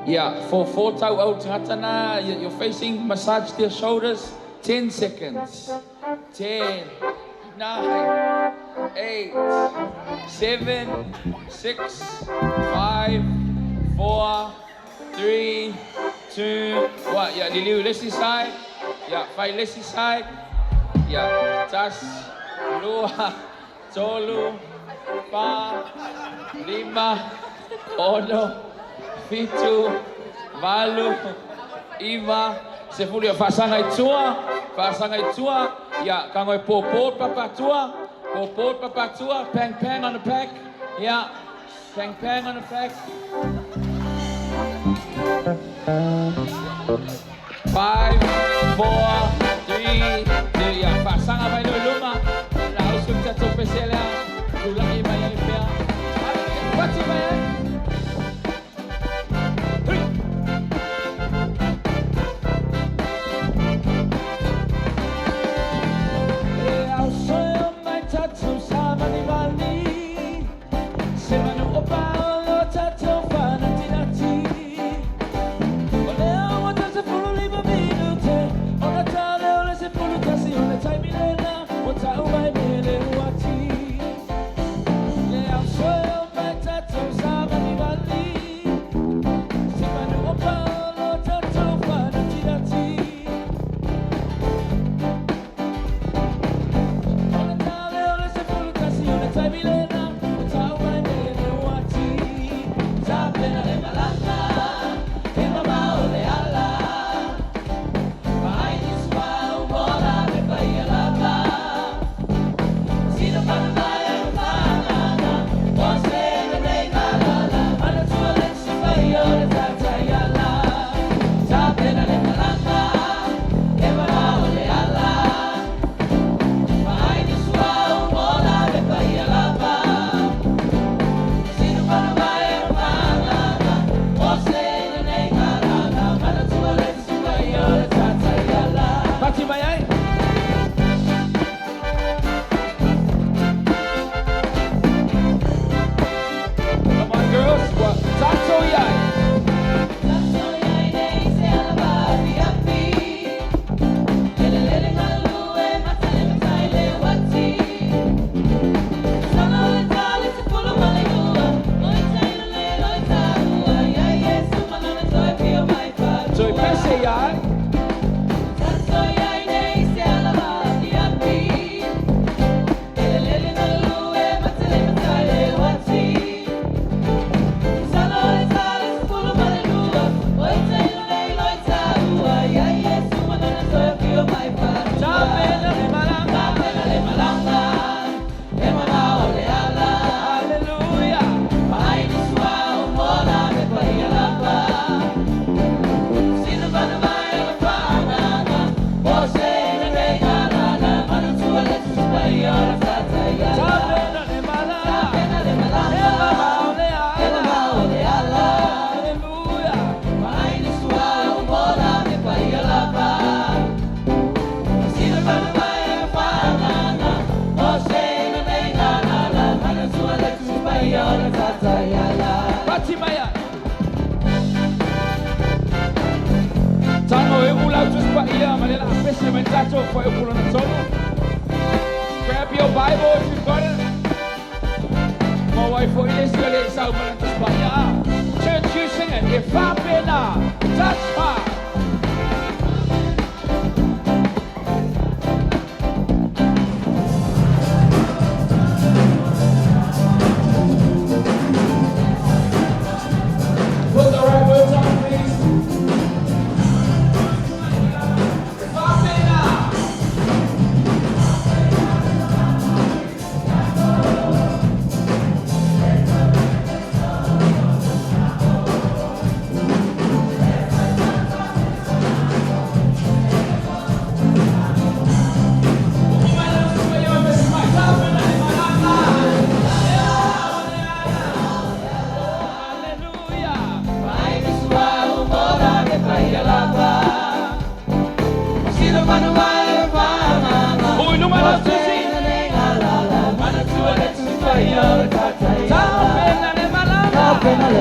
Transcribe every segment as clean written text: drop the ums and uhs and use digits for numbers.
Yeah, for 4 tau au tatana, you're facing, massage their shoulders, 10 seconds. 10, 9, 8, 7, 6, 5, 4, 3, 2, 1. Yeah, Liliu, left side. Yeah, 5 left side. Yeah, tas, lua, tolu, pa, lima, ono, fitu, malu, iwa, sepuluh. Pasangan tua, ya, kangoi popot papa tua, pang pang on the back, ya, pang on the back. 5, 4, 3, 2, ya, pasangan main luma, langsung jatuh peselah, ulangi main pia, pati main. Grab your Bible if you've got it. My wife will escalate so much to Spanya. Church, you sing it. If I'm in touch her. Put the right words on, please.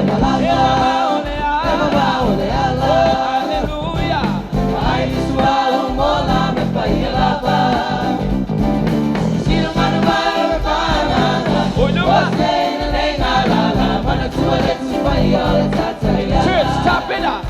Malanga, Church, tap it up.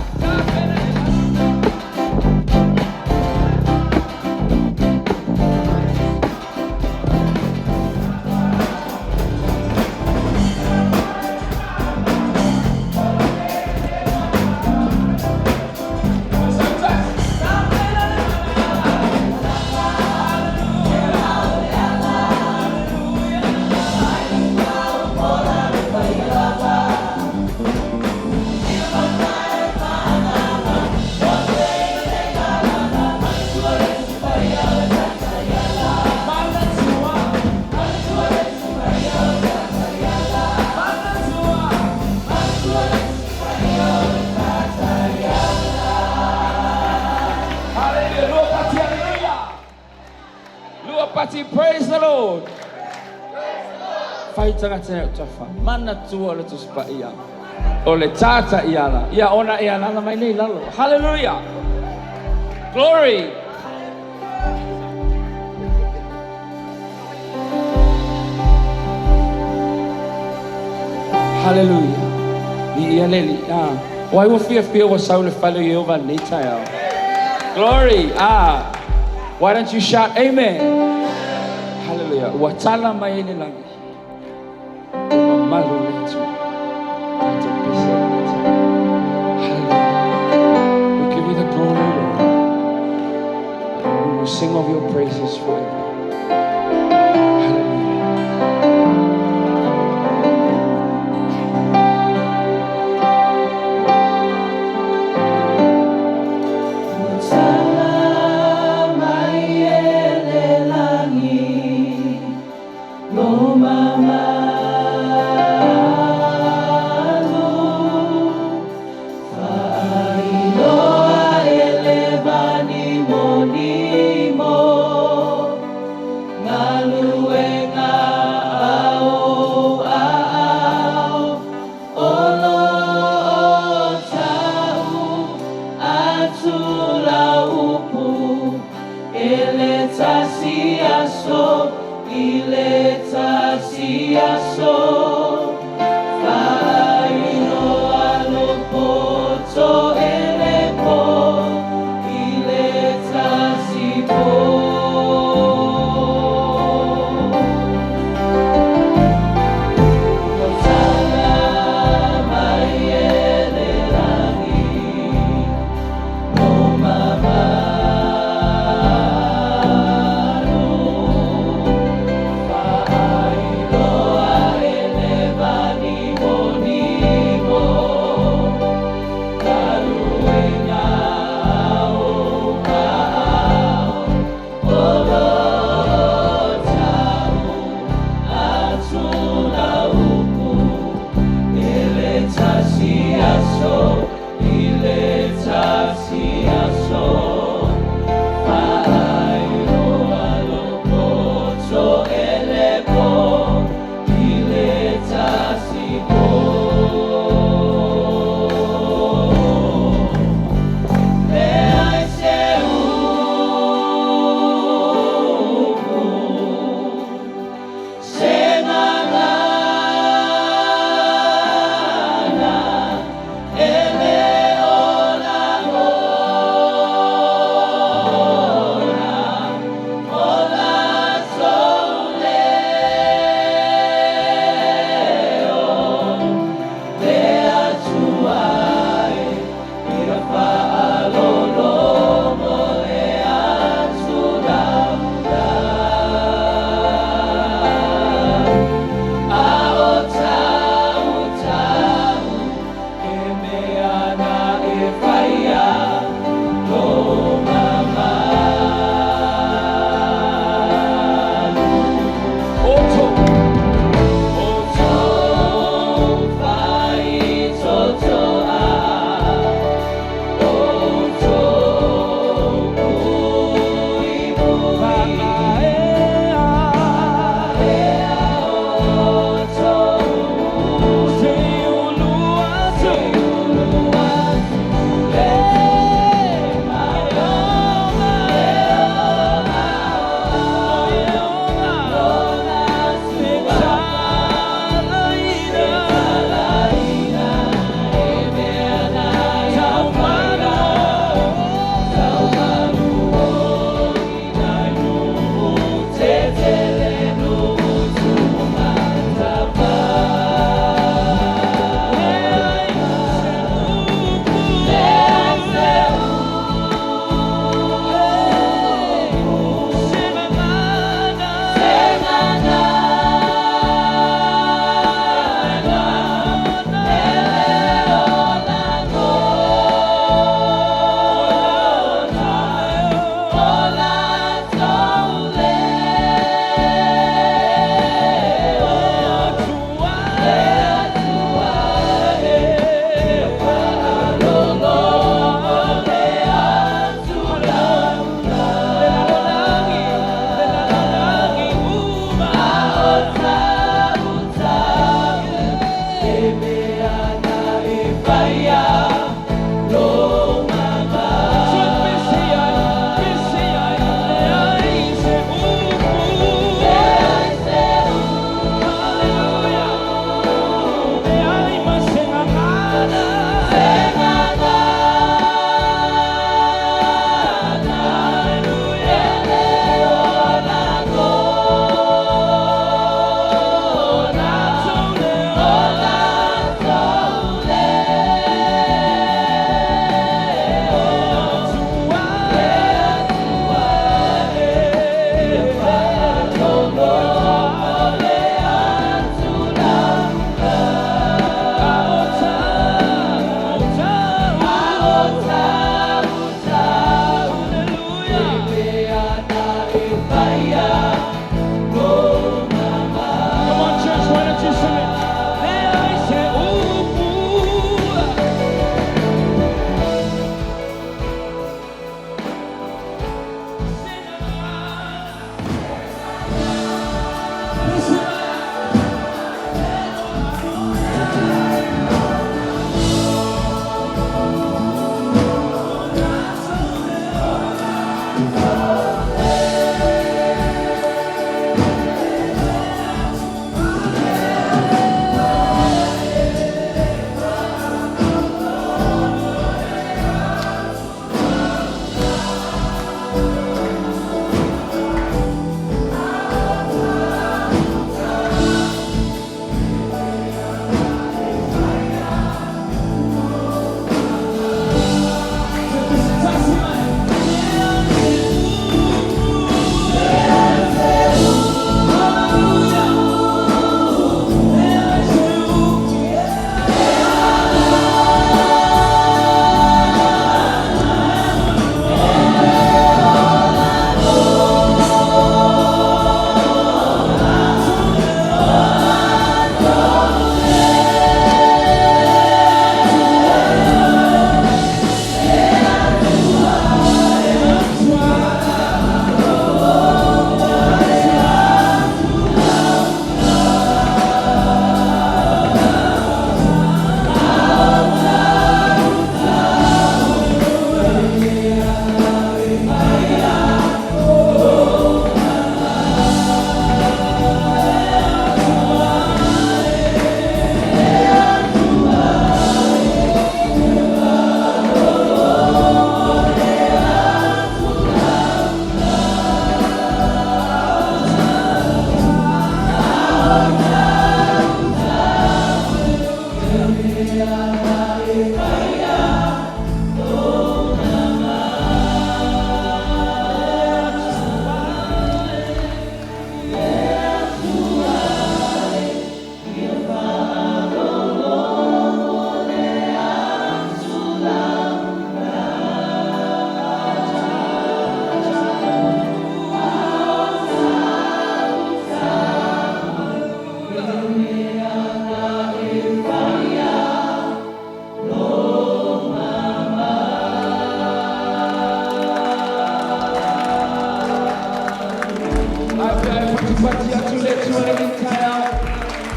Praise the Lord. Fai tanga tene utafa. Mana tua le tuspa ia. O le tata iala. Ia ona ia nana mai nei lalo. Hallelujah. Glory. Hallelujah. Ia leli. Wai wo fia wa saule falo Yehova nei taia. Glory. Why don't you shout amen? Hallelujah. Watala mai ni langi. Mamalo letu. Hallelujah. We give you the glory, Lord. We will sing of your praises forever.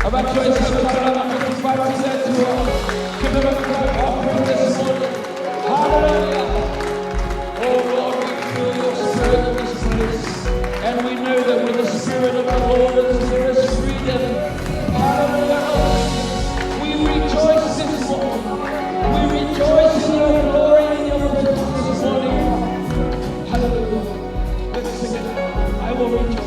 About choice of God, 55% to give them a clap offering this morning. Hallelujah. Oh Lord, we feel your spirit in this place. And we know that with the spirit of the Lord there is freedom. Hallelujah. We rejoice this morning. We rejoice in your glory and your presence this morning. Hallelujah. Let's sing it. I will rejoice.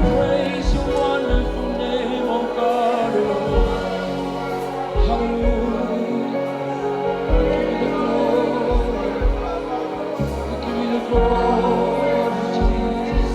praise your wonderful name, oh God. Hallelujah. We give you the glory, Jesus.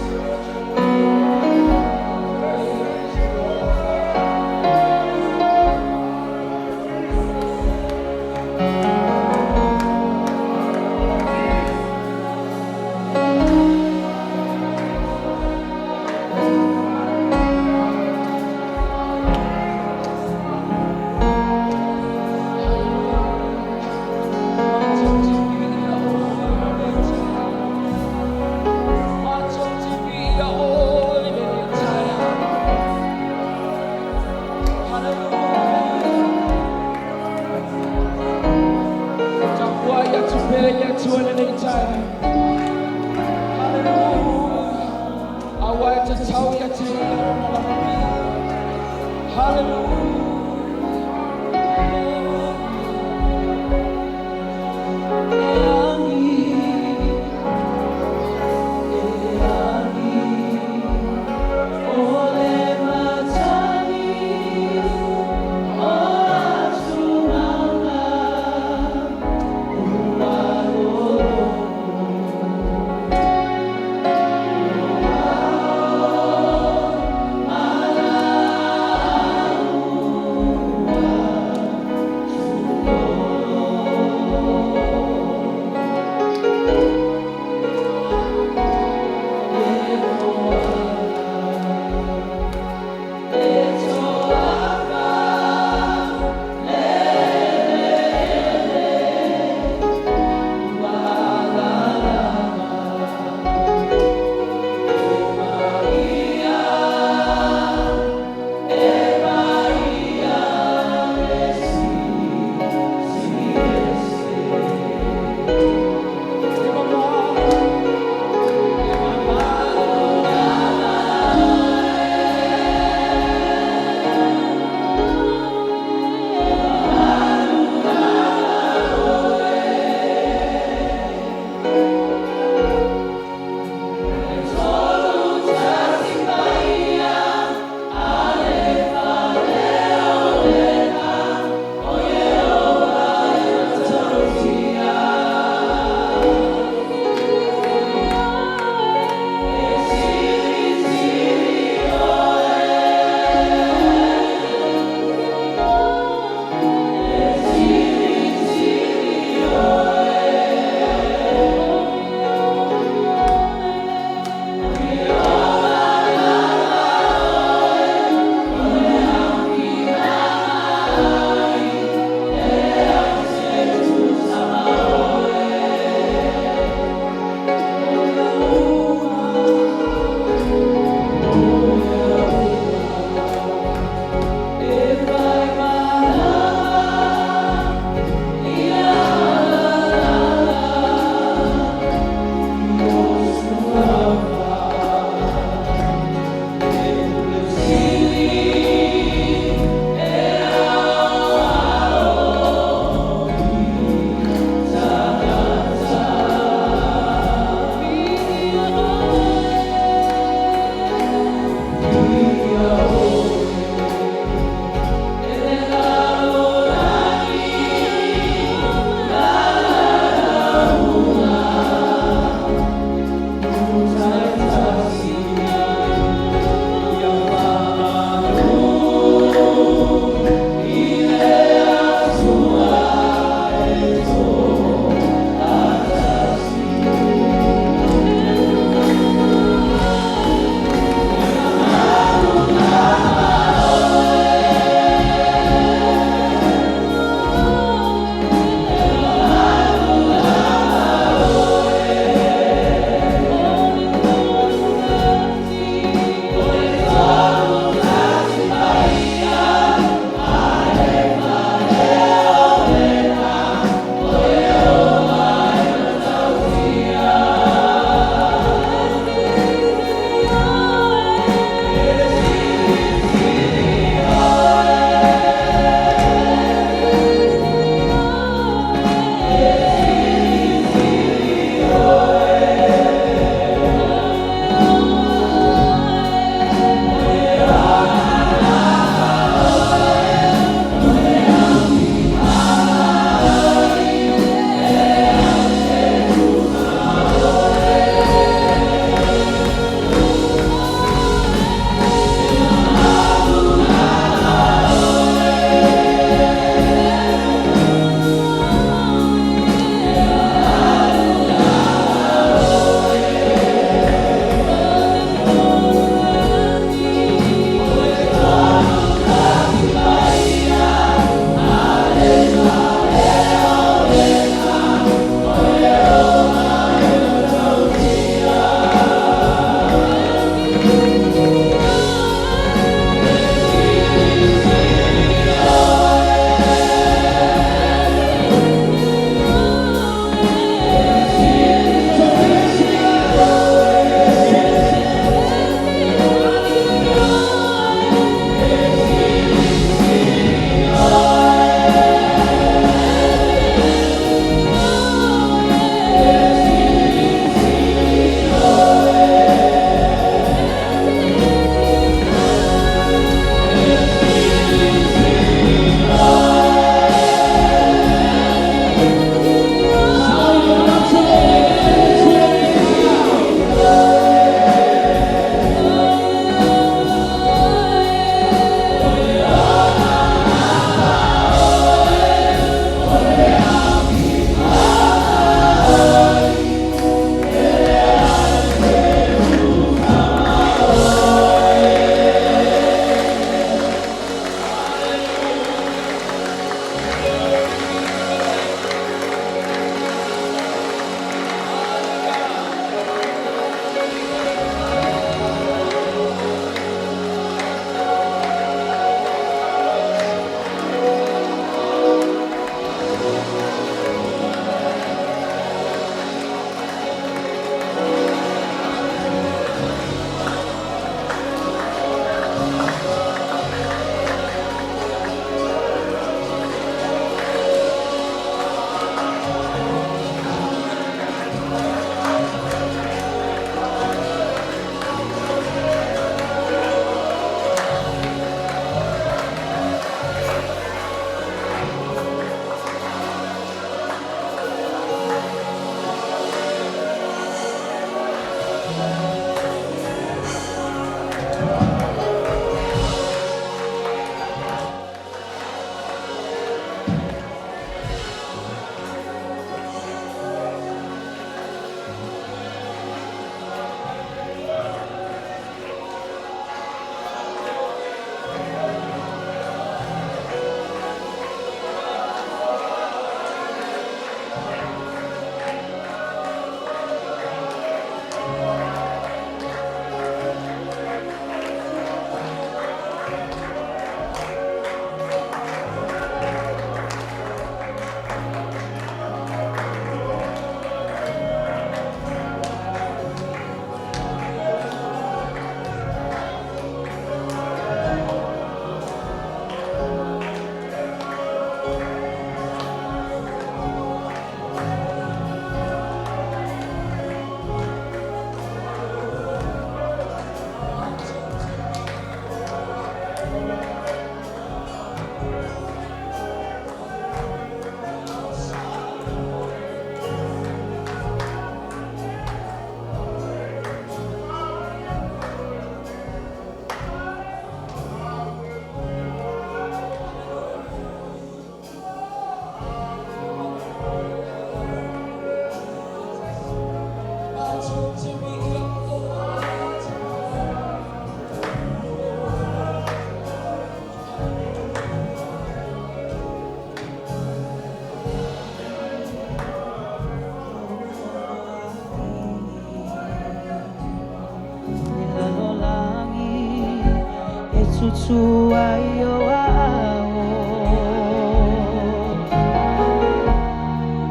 Tutuayo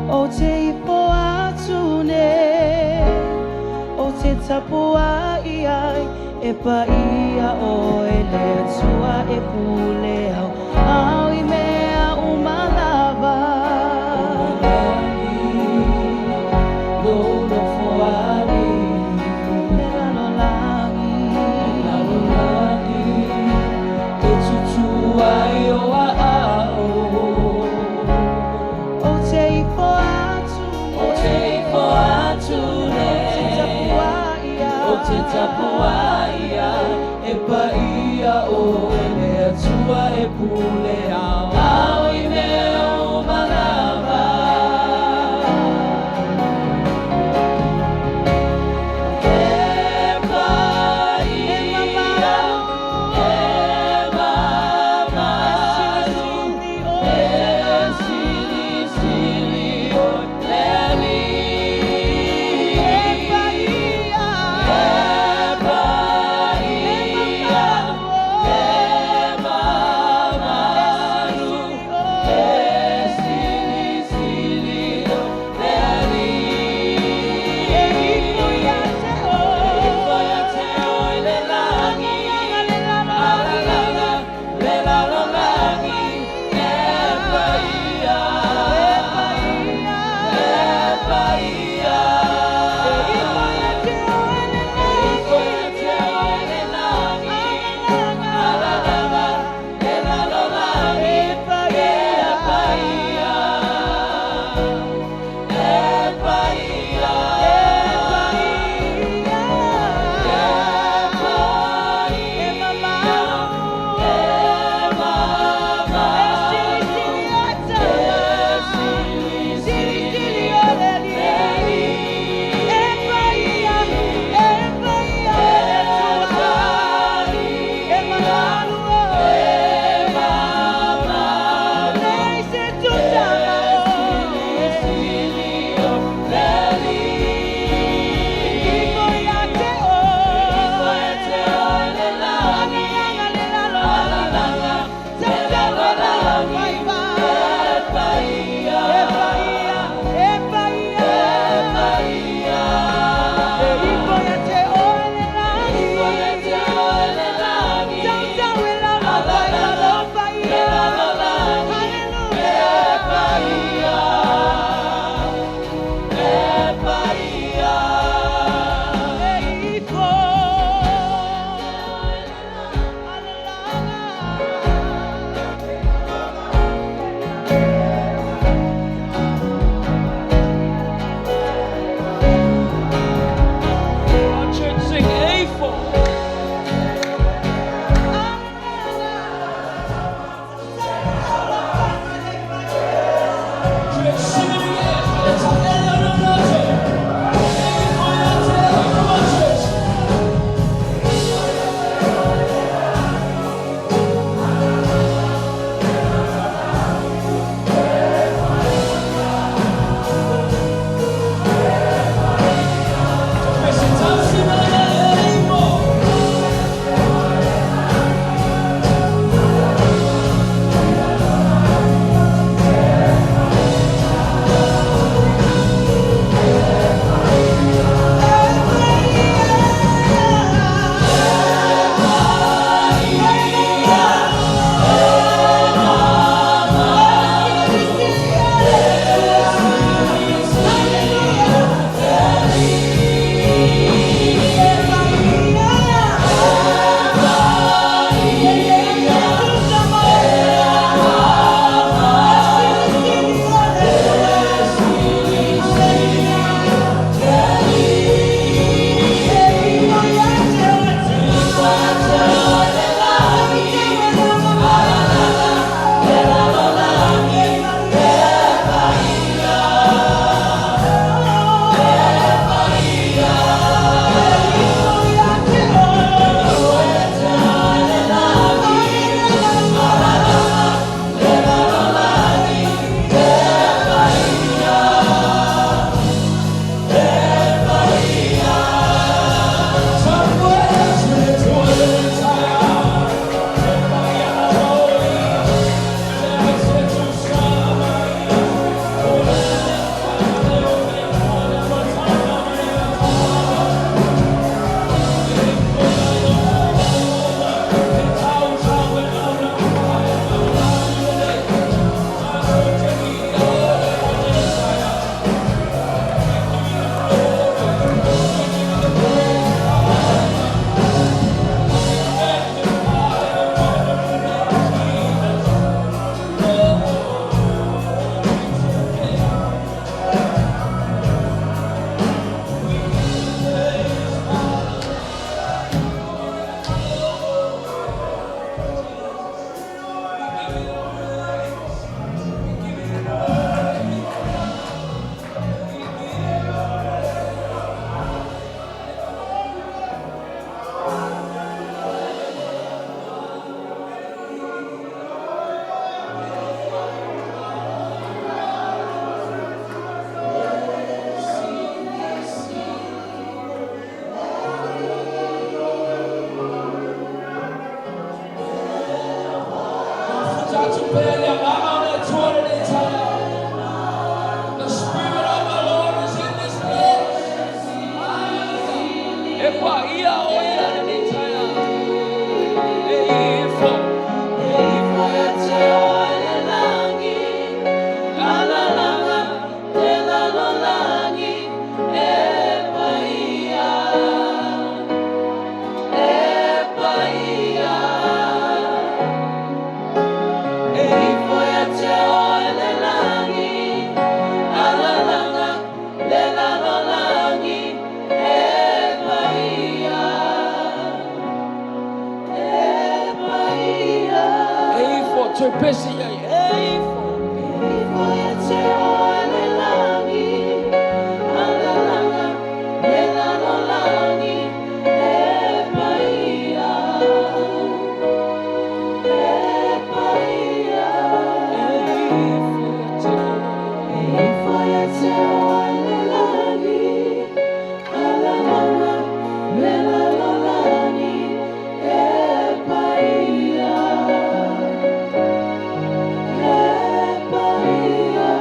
o te ipo atune o te tapua iai e pa ia o ele tua e pule au I mea umalava no foari Tapuaia e paia o ele tua e pule au I mea umalava e paia e mamaru e sili sili o leli The Spirit of the Lord is in this place. Epa ia o ia ni taya. Eifo ya te oile langi, la la la la, te la lo langi, epa ia, epa ia. Eifo ya te oile langi, la la la la, te la lo langi, epa ia, epa ia. eifo te pesi ia. Eifo Eifo ya te oile langi, la la la la, te la lo langi, epa ia, epa ia. Eifo ya te oile langi, la la la la, te la lo langi, epa ia, epa ia.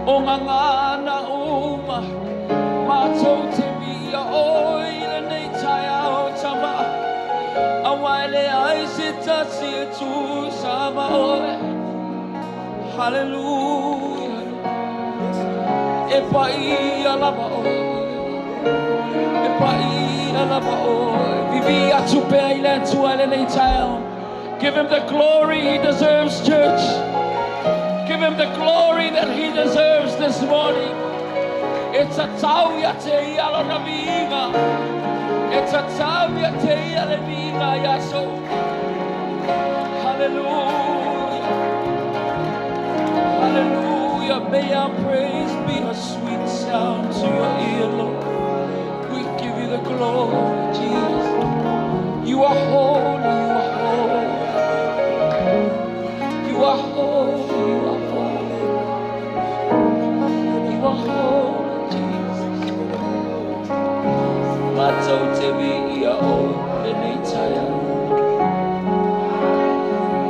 O ngangana uma matou te via oile nei taia o tama awaile ai se tasi e tu sama oe hallelujah e pai alaba oe e pai alaba oe vivi atu pe ile tu ale nei taia. Give him the glory he deserves, church. Give him the glory that he deserves this morning. It's a tauya te ala naviga. It's a tauya te ala naviga yaso. Hallelujah. Hallelujah. May our praise be a sweet sound to your ear, Lord. We give you the glory, Jesus. You are holy, you are holy. You are holy, you are holy. You are holy, Jesus. Matou te via o lenitaya.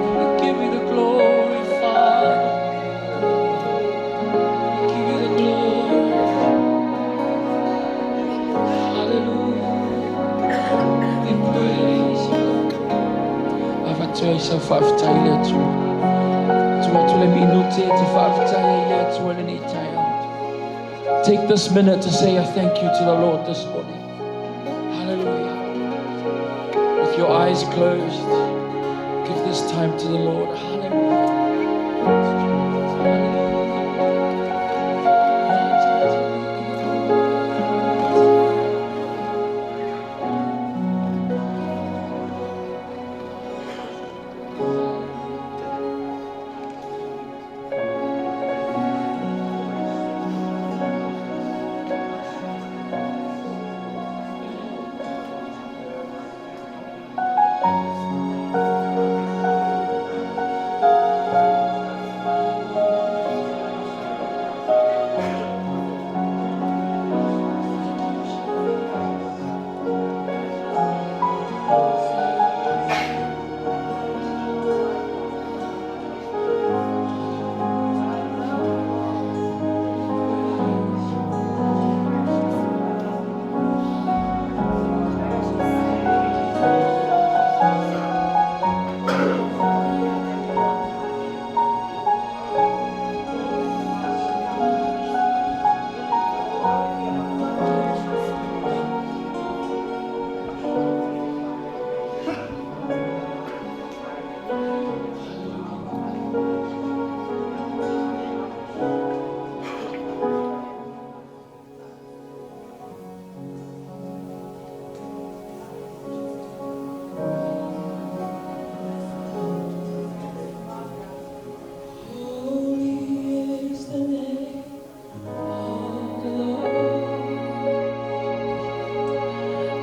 We give you the glory, Father. We give you the glory. Hallelujah. We praise you. Avatua faftaile tu. Take this minute to say a thank you to the Lord this morning. Hallelujah. With your eyes closed, give this time to the Lord. Hallelujah.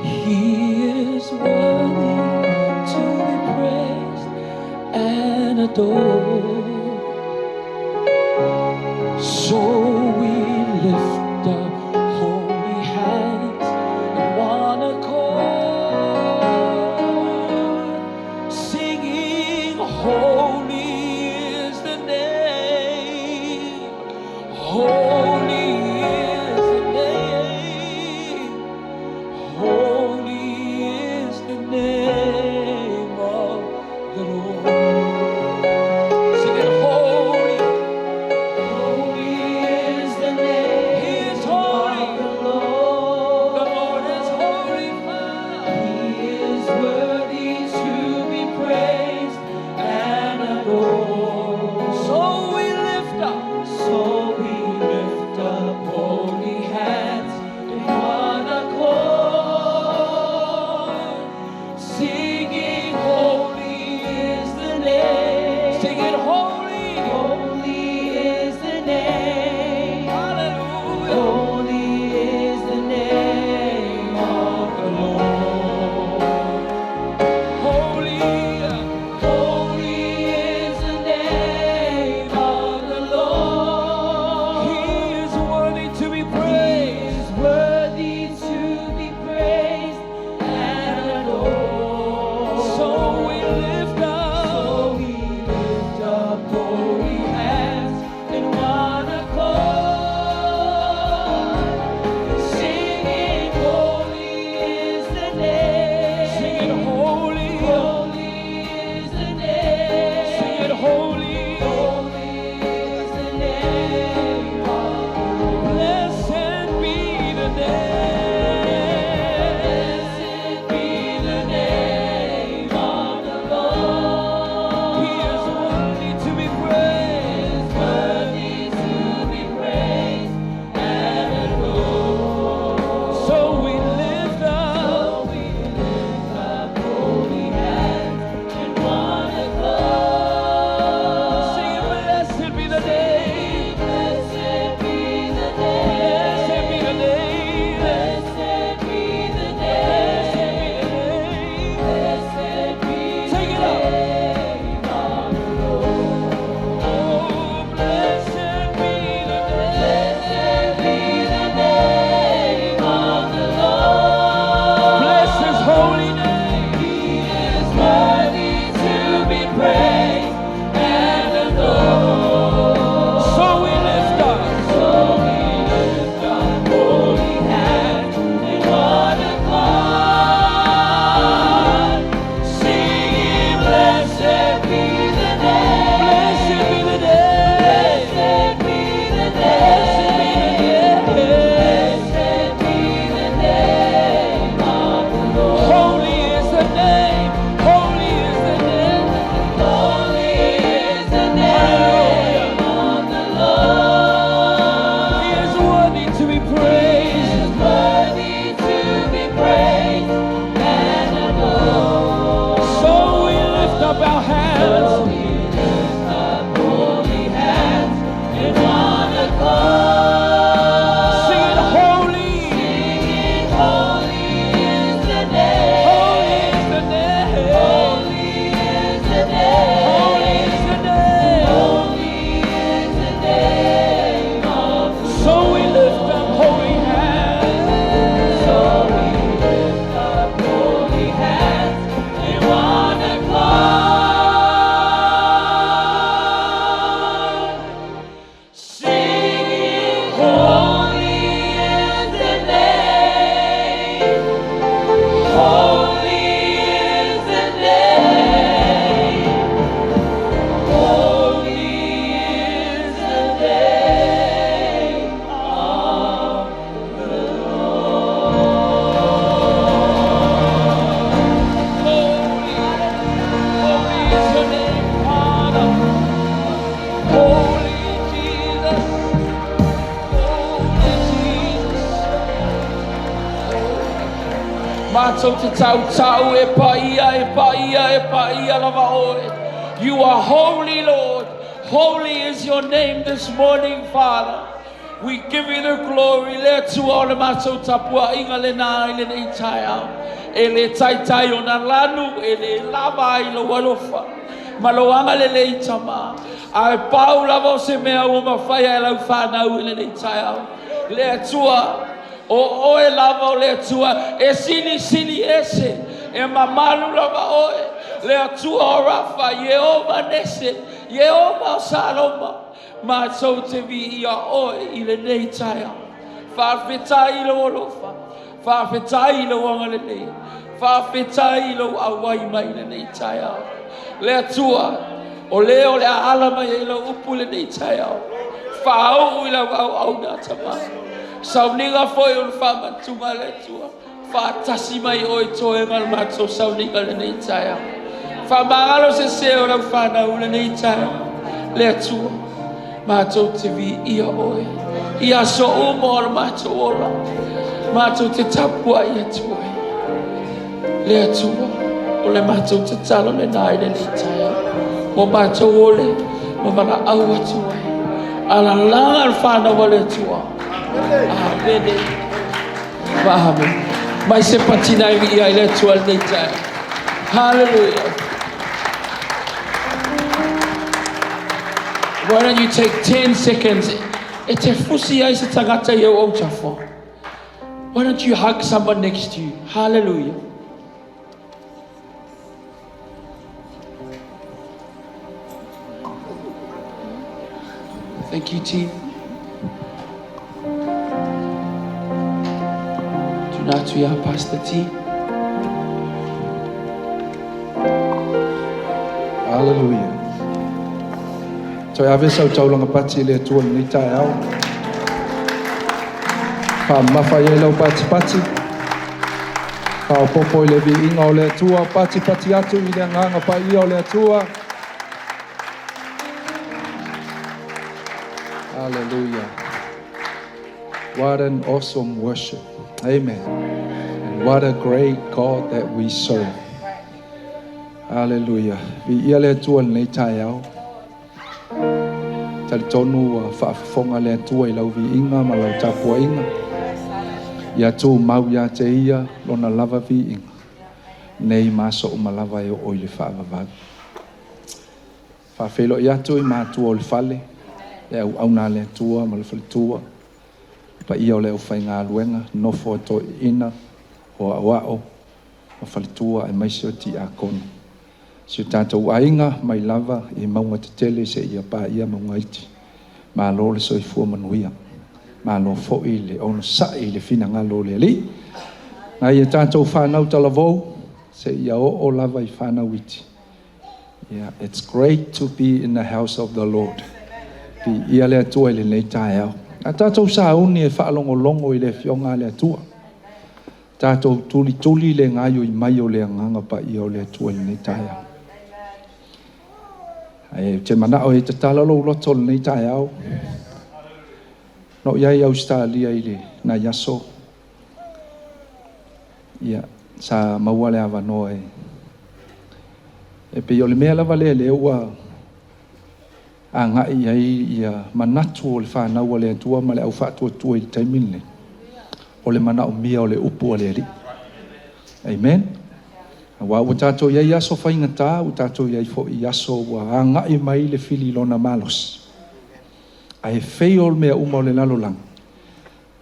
He is worthy to be praised and adore. So we lift up holy hands in one accord, singing, holy is the name, holy is the name, holy is the name of the Lord. Sing it, holy. Holy is the name He is holy. of the The Lord. Lord is holy. Father. He is worthy to be praised and adored. So we lift up. So we lift up holy hands in one accord, singing, holy is the name. Sing it, holy. Holy is the name. Hallelujah. Holy is the name of the Lord. Holy. Holy is the name of the Lord. He is worthy to be He praised. is worthy to be praised and adored. So we lift So up. we lift up holy hands in one accord, singing, holy is the name. Sing it, holy. Holy is the name. Sing it, holy. Holy is the name of the Lord. Blessed be the name. Blessed be the name of the Lord. He is worthy to be praised. Worthy to be praised and adored. So we lift up. So we lift up holy hands in one accord. Sing it, blessed be the name. Blessed be the Blessed be the name. name. Blessed be the Blessed name. be the name. Blessed be Take the it up. name of the Lord. Oh, blessed be the name. Blessed be the name of the Lord. Bless His holy name. He is worthy to be praised and adored. So we lift up. So we lift up holy hands in one accord, singing, blessed be the name. Blessed be the name. Blessed be the name. Blessed be the name of the Lord. Holy is the name. Holy is the name. Holy is the name of the Lord. He is worthy to be He praised. is worthy to be praised and adored. So we lift up our So hands. we lift up holy hands in one accord, Sing it, holy. singing, holy is the name. Holy is the name. Holy is the name. Holy is the name. Holy is the name of the So we lift up holy hands. So we lift up holy hands in one accord, singing, holy is the name. Holy is the name. Holy is the name of the Holy, holy is your name, Father. Holy Jesus. Holy Jesus. Mato te tau tau e paia e paia e paia lava oe. You are holy, Lord. Holy is your name this morning, Father. We give you the glory. Let's all the maso tapua inga le na ile nei tai au. E le tai tai o na lanu e le lava i lo walofa. Maloanga le lei tama. Ai pau lava o se mea ua mawhaia e lau whanau i le lei tai au. Le atua. O oe lava o le atua. E sini ese. E mamalu lava oe. Le atua o rafa. Yehova nese. Yehova o saloma. Ma tau te vi ia oe i le nei tai au. Whawhetai lo olofa. Whawhetai lo wanga le nei. Whawhetai lo awai mai le nei tai au. Le atua, o leo le alama e lo upu le nei tai au. Whaau i la au na tama. Sauniga foi o le whamantunga le atua. Whaatasi mai o i toe ngal mato sauniga le nei tai au. Whamangalo se seo la whanau le nei tai au. Le atua, mato te vi ia oe. Ia so umo o mato ola. Mato te tapua i atua. Le atua. O le mātou te talo le nai le nei tai au. Mo mātou ole, mo mana au atua. Ala langa al whanau le atua. Amene. Wahame. Mai se patina i mi ia i le atua le nei tai au. Hallelujah. Why don't you take 10 seconds? E te fusi ai se tangata i au au tafo. Why don't you hug someone next to you? Hallelujah. Thank you, team. Tonight we are Pastor T. Hallelujah. So ave sau taulanga pati le tua ni tai au. Pa mawhai e lau pati. Pa o popo i le vi inga o le tua. Pati atu i le nganga pa ia o le tua. Hallelujah. What an awesome worship. Amen. And what a great God that we serve. Hallelujah. Vi ia le tua nei tai au. Tali tonu whaafonga le tua i lau vi inga ma lau tapua inga. Ia tū mau ia te ia lona lava vi inga. Nei maso o malava e o le whaavavag. Whaafelo ia tu i mātua o le fale. E au nā le tua, ma le fale tua. Pa ia o le au whai ngā luenga, nofo to ina, o awao, o fale tua e maise o ti a kono. Si o tātou ainga, mai lava, i maunga te tele se ia pā ia maunga iti. Ma lo le soi fua manuia. Ma lo fo i le ono sa i le fina ngā lo le li. Nā ia tātou whanau talavou, se ia o lava i whanau iti. Yeah, it's great to be in the house of the Lord. Pi ia le atua i le nei tai au. A tātou sa uni e whaalongolongo i le fionga le atua. Tātou tuli le ngaio i mai o le anganga pa i o le atua i le nei tai au. E te mana o e te talalo loto le nei tai au. No iai Australia i le na yaso. Ia, sa maua le awa no e. E pe o le mea lava le ua a ngai ai ia manatu o le whanau o le atua ma le au whaatua i le taimine. O le mana o mia o le upu o le ri. Amen. Wa o tātou iai aso whaingata, o tātou iai fo i aso wa a ngai mai le fili lona malos. A he wheo o mea uma o le lalolang.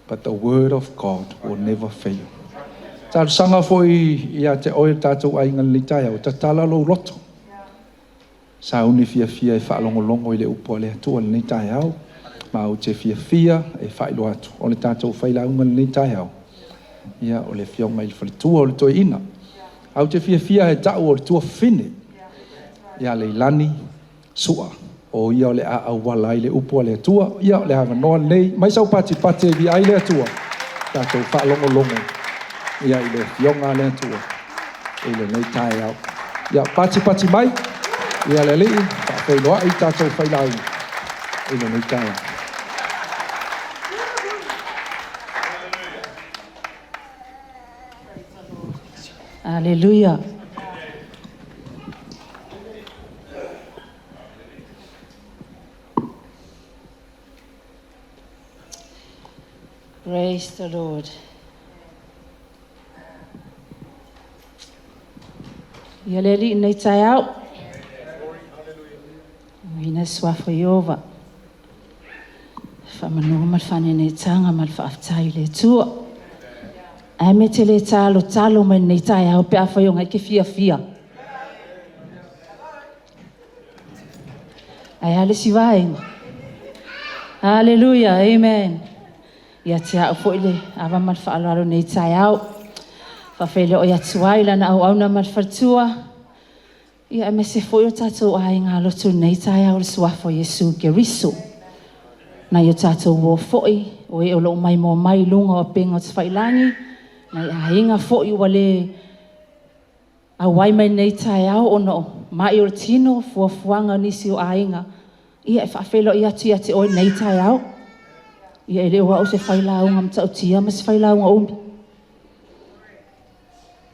But the word of God will never fail. Tātou sanga fo i a te oe tātou aingan li tai au, ta talalo roto. Sa uni fia e whaalongolongo i le upo le atua le tai au. Ma o te fia e whailo atu. O le tātou whailaunga le tai au. Ia o le fionga i le whalitua o le toi ina. Au te fia e tau o le tua fine. Ia le ilani sua. O ia o le a au wala i le upo le atua. Ia o le hawa noa nei. Mai sau pati vi ai le atua. Tātou whaalongolongo. Ia i le fionga le atua. I le nei tai au. Ia pati mai. Ia le lii, whailoa i tātou whailau. I le nei tai. Hallelujah. Praise the Lord. Ia le li nei tai au. Ina swafo Yehova. Whamanu malwhane nei tanga malwhaafitai le tua. Ai me te le talo mai nei tai au pe awhaionga ke fia. Ai ale siwainga. Hallelujah, amen. Ia te au foile, awa malwhaaloalo nei tai au. Whawhele o ia tuai lana au auna malwhartua. Ia me se foi o tātou ai ngā lotu nei tai au le suafo Yesu ke riso. Na i o tātou wo foi, o e o lo mai mo mai lunga o penga o te whailangi. Na i a inga foi ua le a wai mai nei tai au o no. Mai o le tino fuafuanga nisi o a inga. Ia e whawhelo i atu ia te oi nei tai au. Ia e reo o se whailaunga mta o tia ma se whailaunga umi.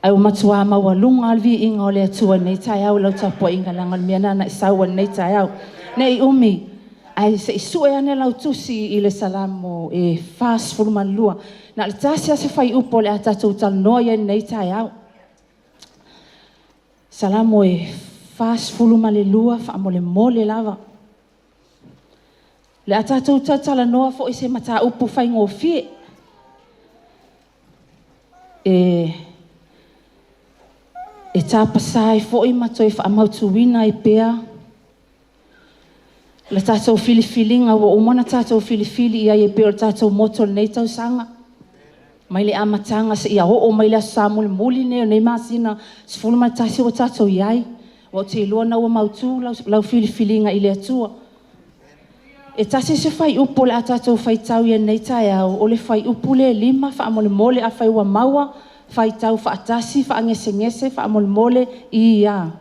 Ai o matua maua lunga alvi inga o le atua nei tai au lau tapo inga langan miana na isaua nei tai au. Nei umi, ai se isue ane lau tusi i le salamo e fast fulman lua. Na le tasia se whai upo le atatou tal noia nei tai au. Salamo e fast fulman le lua wha mo le mole lava. Le atatou tal tala noa fo i se mata upo whai ngō fie. E tāpasai fo i matoi wha amautu wina i pēa. Le tātou filifilinga wa umana tātou filifili ia i pēo le tātou moto nei tau sanga. Mai le amatanga se ia o mai le asa muli ne o nei masina se fulma tasi o tātou iai. O te ilua na ua mautu lau filifilinga i le atua. E tasi se whai upo le a tātou whai tau ia nei tai au o le whai upo le lima wha amole mole a whai ua maua. Fai tau fa atasi fa ngese fa mole I ia.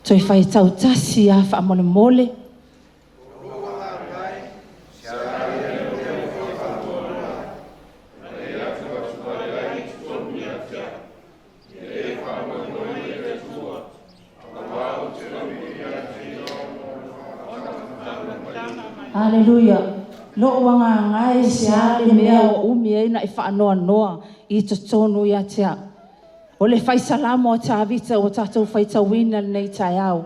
Toi fai tau tasi a fa mole. Hallelujah. Lo wanga ngai se ale mea o umi e na I whaanoa noa I totonu ia tea. O le whai salamo o tā vita o tātou whai tawina nei tai au.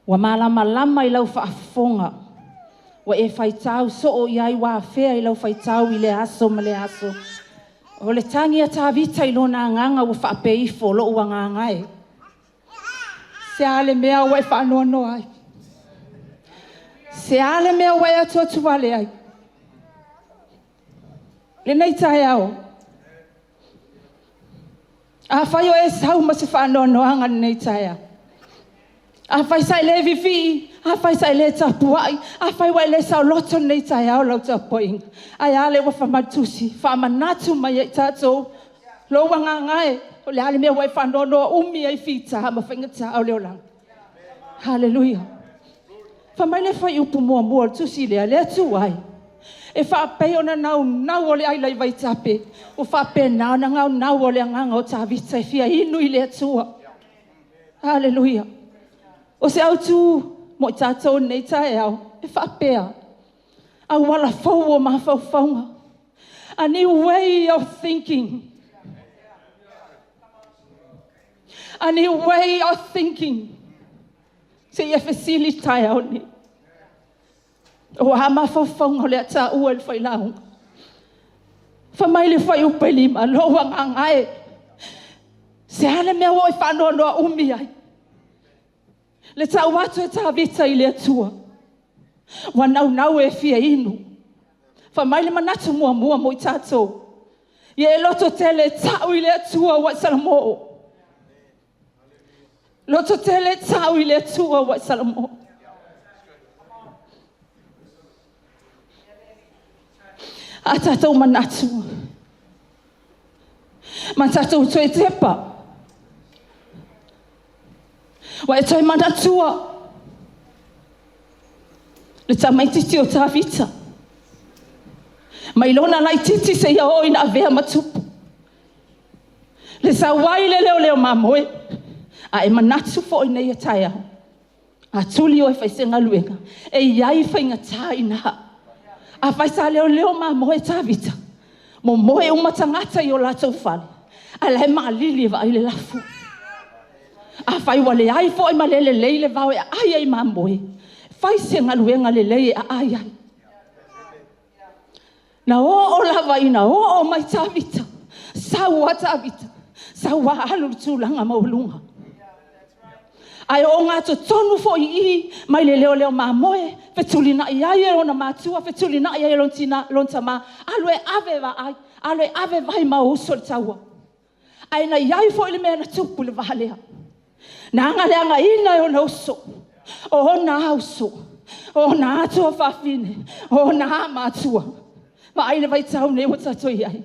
Wa malama I lau whaafonga. Wa e whai tau so o iai wa whea I lau whai tau I le aso ma le aso. O le tangi a tā vita I lona nganga wa whaapeifo lo wanga ngai. Se ale mea o e whaanoa noa ai. Se ale mea wai atua tuwale ai. Le nei tai au. A whai o e sau ma se whanau noanga nei tai au. A whai sai le vivi, a whai sai le tapuai, a whai wai le sau loto nei tai au lau tapoing. Ai ale wa whamatusi, whamanatu mai e tātou. Lo wanga ngai, o le ale mea wai whanau noa umi ai whita, ma whaingata au leo lang. Hallelujah. Whamai le whai upu mua tusi lea lea tu ai. E whaapei o na nau o le ai lai vai tape. O whaapei na nau o le anganga o tā vita I fia inu I lea tua. Hallelujah. O se au tu mo I tātou nei tae au. E whaapea. Au wala fau o maha whaunga. A new way of thinking. A new way of thinking. Se ia fesili tai au ni. O hama whawhaunga lea tā ua le whailaunga. Whamai le whai upai lima, lo wanga ngai. Se hana mea o I whanau noa umi ai. Le tā watu e tā vita I lea tua. Wa nau e fia inu. Whamai le manatu mua mo I tātou. Ia e loto tele tau I lea tua wa salamo. Loto tele tau I lea tua wa salamo. A tātou manatu. Ma tātou toi tepa. Wa e toi manatua. Le tā mai titi o tā vita. Ma ilona lai titi se ia oi na vea matupu. Le sa wai le leo mamoe. A e manatu fo I nei e tai au. A tuli o e whaisenga luenga. E iai whainga tā ina. A whaisa leo ma moe tā vita. Mo moe umatangata i o lātou whale. A lehe maa lili wa i le lafu. A whai wale ai fo i ma lele leile vau e ai ai ma moe. Whaisenga luenga le lei e ai ai. Na o lava ina o mai tā vita. Saua tā vita. Saua alu tūlanga maulunga. Ai o ngā tonu fo i mai le leo ma moe. Fetulina i ai e ona mātua. Fetulina i ai lonta ma. Alo e ave wa ai. Alo e ave vai ma uso le taua. Ai na iai fo i le mea na tupu le vahalea. Na anga le anga ina e ona uso. O na uso. O na atua whawhine. O na mātua. Ma ai le vai tau ne o tatoi ai.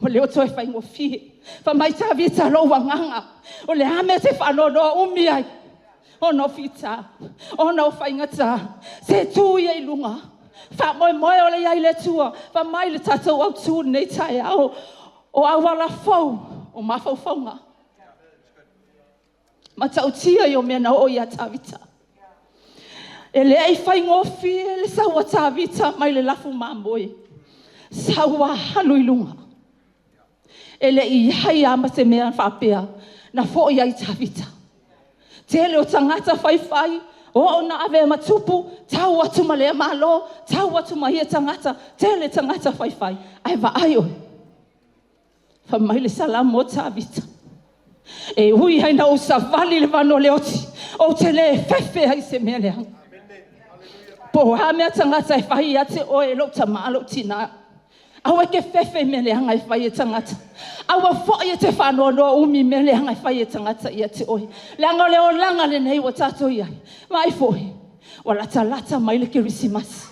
O leo toi whai ngō fie. Wha mai tā vita lo wanganga. O le hame te whanono umi ai. O no fita. O no whaingata. Se tūi ai lunga. Wha moe o le iai le tua. Wha mai le tatou au tū nei tai au. O awala fau. O mawhau whaunga. Ma tau tia i o mea na o ia tā vita. E le ai whai ngō fie. Le saua tā vita mai le lafu māmoe. Saua halu i lunga. E le i hai ama te mea whapea. Na fo i ai tā vita. Te le o tangata whai. O na ave matupu. Tau atu ma lea malo. Tau atu ma hia tangata. Te le tangata whai. Ai wa ai oi. Wha mai le salam o tā vita. E hui hai na usa vali le vano le oti. O te le fefe hai se mea le hanga. Po ha mea tangata e whai ate o e lo ta maalo tina. Awa ke fefe me le hanga e whai e tangata. Awa fo e te whanoa umi me le hanga e whai e tangata i ate oi. Le anga le o langa le nei wa tato i ai. Mai fo e. Wa lata mai le kirisimasi.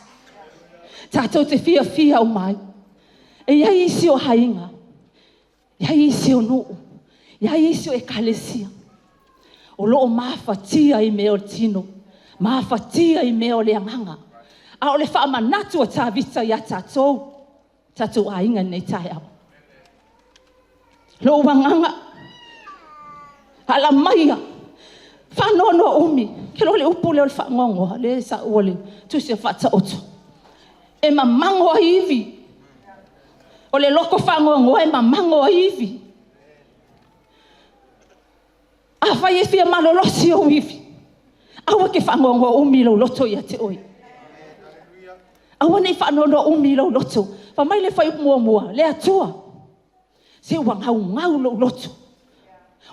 Tato te fia o mai. E iai isi o hainga. Iai isi o nuu. Iai isi o ekalesia. O loo mawhatia i meo tino. Mawhatia i meo le anganga. A o le wha manatu a tā vita i a tātou. Tātou a inga nei tai au. Lo wanganga. Hala maia. Whanono umi. Ke lo le upu leo le whangongo. Le sa uole. Tusi a whata oto. E mamango a iwi. O le loko whangongo e mamango a iwi. A whai e fia malolosi o iwi. Awa ke whangongo umi lo loto i ate oi. Awa nei whanono umi lo loto. Wha mai le whai mua. Le atua. Se ngau lo loto.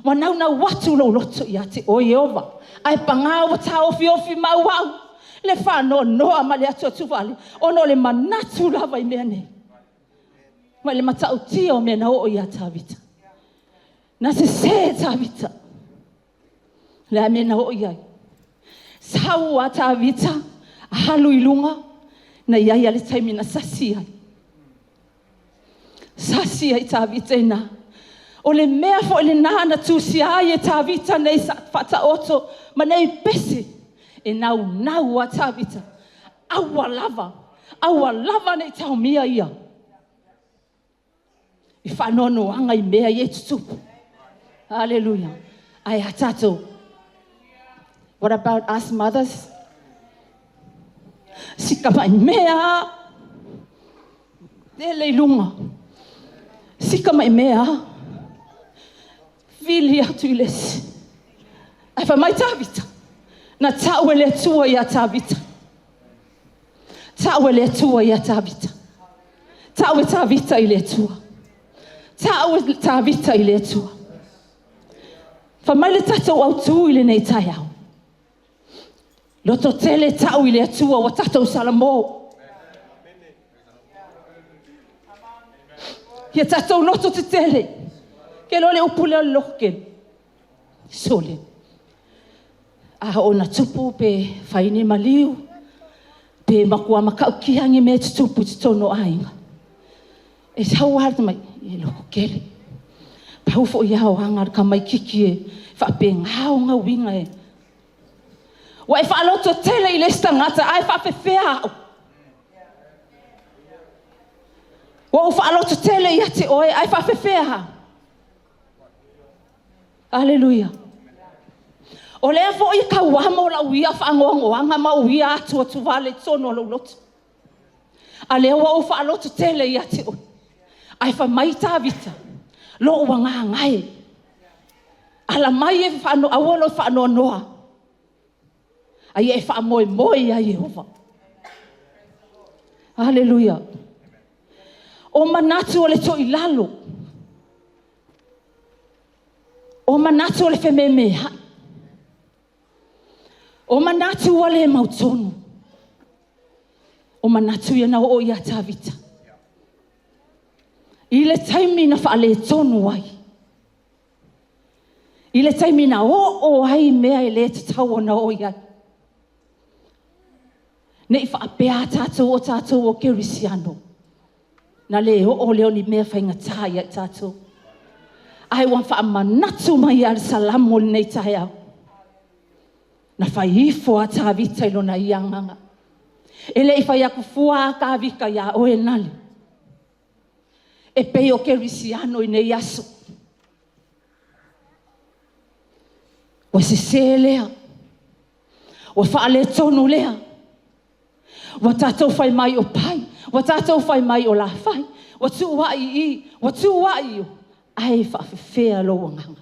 Wa nau watu lo loto i ate oi ova. Ai pangau ta ofi mau au. Le whanono ama le atua tuvali. Ono le manatu lava i mea nei. Ma le matau tia o mea na o i a tā vita. Na se tā vita. Le a mea na o i ai. Sau a tā vita. Halu i lunga. Na iai ale taimina sasi ai. Sasi ai tā vita ina. O le mea fo le nana tūsi ai e tā vita nei sa whata oto. Ma nei pese. E nau a tā vita. Awa lava nei tau mia ia. I whanono anga i mea i e tutupu. Hallelujah. Ai hatato. What about us mothers? Sika mai mea. Dele lunga. Sika mai mea. Vili atu i lesi. Ai wha mai tāvita. Na tau e le tua i a tāvita. Tau e le tua i a tāvita. Tau e tāvita i le tua. Tau e tāvita i le tua. Wha mai le tatou au tū i le nei tai au. Loto tele tau i le tua wa tatou salamo. Ia tatou loto te tele. Ke lo le upu leo loke. Sole. A o na tupu pe whaine maliu. Pe makua makau kihangi me te tupu te tono ainga. E tau harta mai. E loko kele. Pau fo i hao hangar ka mai kiki e. Whape ngau ngau winga e. Wa e whaaloto tele i lesta ngata. Ai whapewhea au. Wa u whaaloto tele i ate oe. Ai whapewhea au. Aleluia. O lea fo I ka wamo la uia whaangoanga ma uia atua tu vale tono lo loto. A lea wa o wha loto tele I ate o. Ai wha mai tā vita. Lo ua ngā ngai. Ala mai e whaano awolo whaano noa. Ai e wha moe moe a Yehova. Hallelujah. O manatu o le to I lalo. O manatu o le whememe hai. O manatu o le mautonu. O manatu ia na o ia tā vita. I le taimi na whaale tonu ai. I le taimi na o ai mea I le te tau na o ia. Nei whaapea tātou o tātou o kerisiano. Na le o leo ni mea whainga tāia tātou. Ai wan whaamanatu mai al salamu nei tae au. Na whaifo a tā vita ilo na ianganga. Ele I whai aku fua ka vika ia o e nale. E peo kerisiano I nei aso. Wa se lea. Wa whaale tonu lea. Wa tātou whai mai o pai. Wa tātou whai mai o la whai. Wa tuwai I. Wa tuwai o. Ai whaafewhea lo wanganga.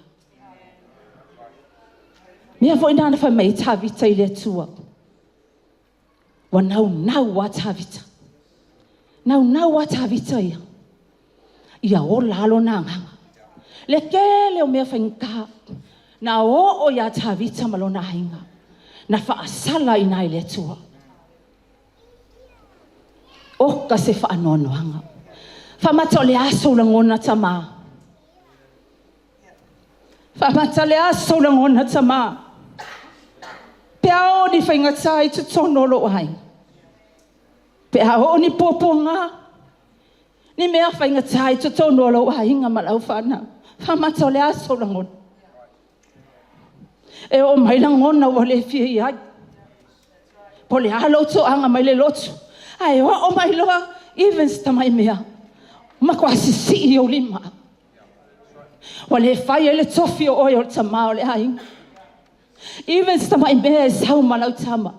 Mea fo ina whai mai tā vita I le tua. Wa nau a tā vita. Nau a tā vita ia. Ia o lalo na nganga. Le kele o mea whainga. Na o ia tā vita malo na hinga. Na whaasala ina I le tua. O ka se whaanoanoanga. Whamata o le aso la ngona tama. Whamata le aso la ngona tama. Pea o ni whaingatai tu tono lo ai. Pea o ni poponga. Ni mea whaingatai tu tono lo ai nga malau whana. Whamata o le aso la ngona. E o mai la ngona o le fia I ai. Po le aloto anga mai le loto. Ai o mai loa evens ta mai mea. Ma kwa sisi o lima. Wa le whai e le tofi o oi o tama o le ai. Evens ta mai mea e sau malau tama.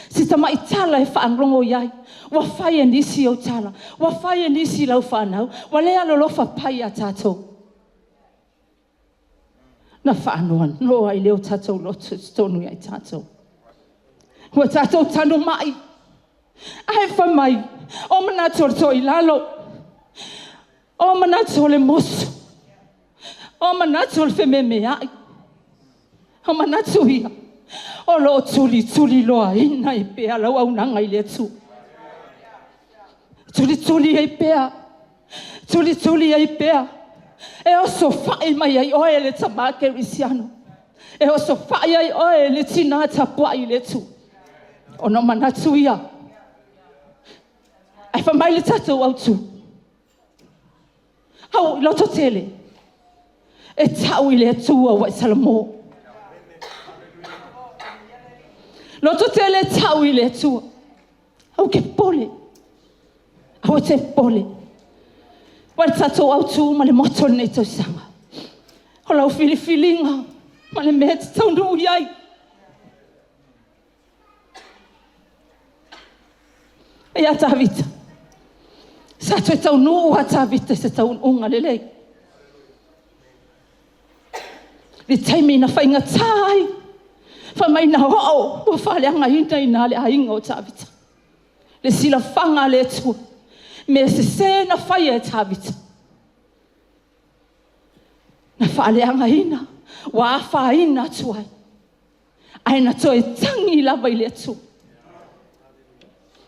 Si ta mai tala e whaanglongo iai. Wa whai e nisi o tala. Wa whai e nisi lau whanau. Wa le alolofa pai a tātou. Na whaanoan. No ai leo tātou loto stonu ai tātou. Wa tātou tanu mai. Ai wha mai. O manatu o toi lalo. O manatu o le mosu. O manatu o le whememe ai. O manatu ia. O lo tuli loa ina I pea lau au nanga I le tu. Tuli ai pea. Tuli ai pea. E o so whae mai ai oe le tamake risiano. E o so whae ai oe le tina tapua I le tu. O no manatu ia. Ai wha mai le tatou au tu. Hau I loto tele. E tau I le atua wa I salamo. Loto tele tau I le atua. Au ke pole. Au te pole. Wa le tatou au tu ma le moto nei tau sanga. Ho lau filifilinga. Ma le mea te tau nuu iai. E a tā vita. Sa tu e tau nuu a tā vita se tau unga le lei. Le taimi na whainga tai. Wha mai na ho'o. Wa whaleanga ina ina le ainga o tā vita. Le sila whanga le tua. Me se na whai e tā vita. Na whaleanga ina. Wa wha ina tuai. Ai na to e tangi lava I le tua.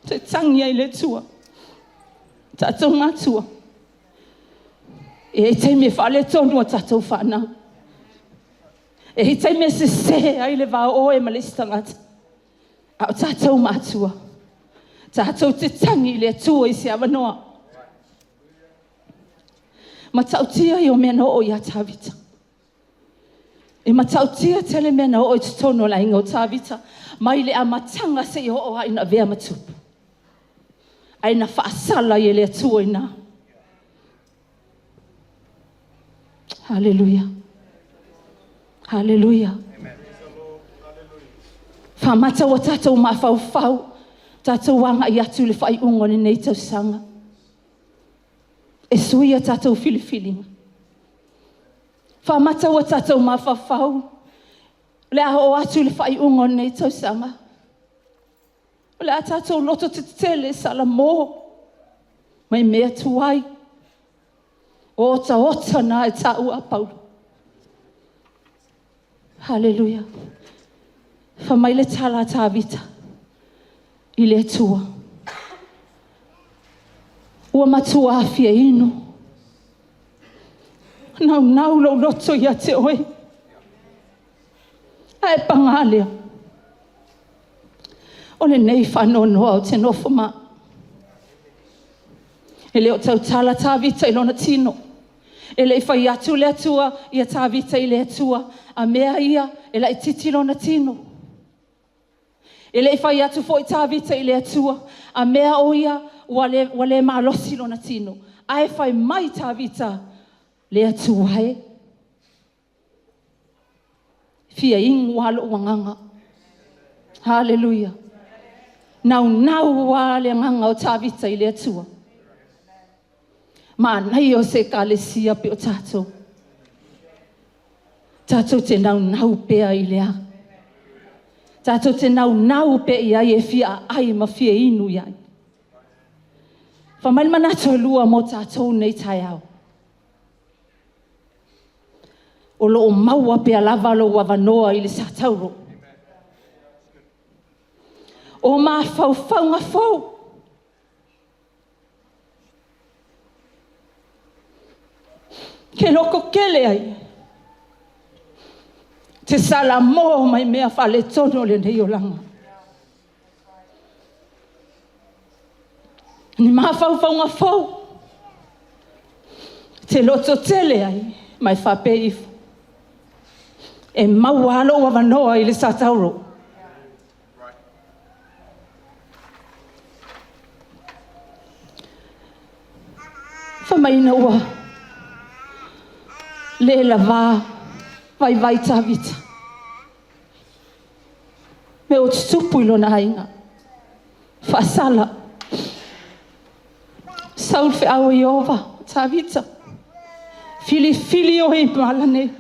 Te tangi ai le tua. Tātou ngā tua. E te me whale tonu a tātou whana. E te me se ai le wā oe ma le stangata. Au tātou mātua. Tātou te tangi le tua I se awanoa. Ma tautia I o mea no o I a tāvita. E ma tautia tele mea no o I tutono la inga o tāvita. Mai le a matanga se I o a ina vea matupu. Ai na whaasala I le atua ina. Hallelujah. Hallelujah. Whamata o tātou mawhauwhau. Tātou wanga I atu le whai ungo ni nei tau sanga. E suia tātou whiliwhilinga. Whamata o tātou mawhauwhau. Le aho atu le whai ungo ni nei tau sanga. Le a tātou loto te tele sala mō. Mai mea tuai. Ota nā e tāu a Paulo. Hallelujah. Whamai le tala tā vita. I le tua. Ua matua a fia inu. Nau lau loto ia te oe. Ae pangalea. O le nei whanonoa o te nofo ma. E leo tau tala tā vita I lona tino. E le whai atu le atua ia tā vita I le atua. A mea ia e la I titi lona tino. E le whai atu fo I tā vita I le atua. A mea o ia wale malosi lona tino. Ae whai mai tā vita le atua he. Fia ingu walo wanganga. Hallelujah. Nau wa le nganga o tā vita I le atua. Ma nei o se kalesia pe o tātou. Tātou te nau pea I lea. Tātou te nau pe I ai e fia ai ma fia inu I ai. Whamai manato lua mo tātou nei tai au. O lo o maua pea lava lo wavanoa I le satauro. O ma fau ngā fau. Ke loko kele ai. Te sala mo mai mea whale tono le nei o langa. Ni maha fau ngā fau. Te loto tele ai mai whape ifu. E maua alo wavanoa I le satauro. Whamaina ua. Le la vai tā vita. Me o tupu I lona hainga. Whasala. Saul fe au I ova tā vita. Fili o hei malane.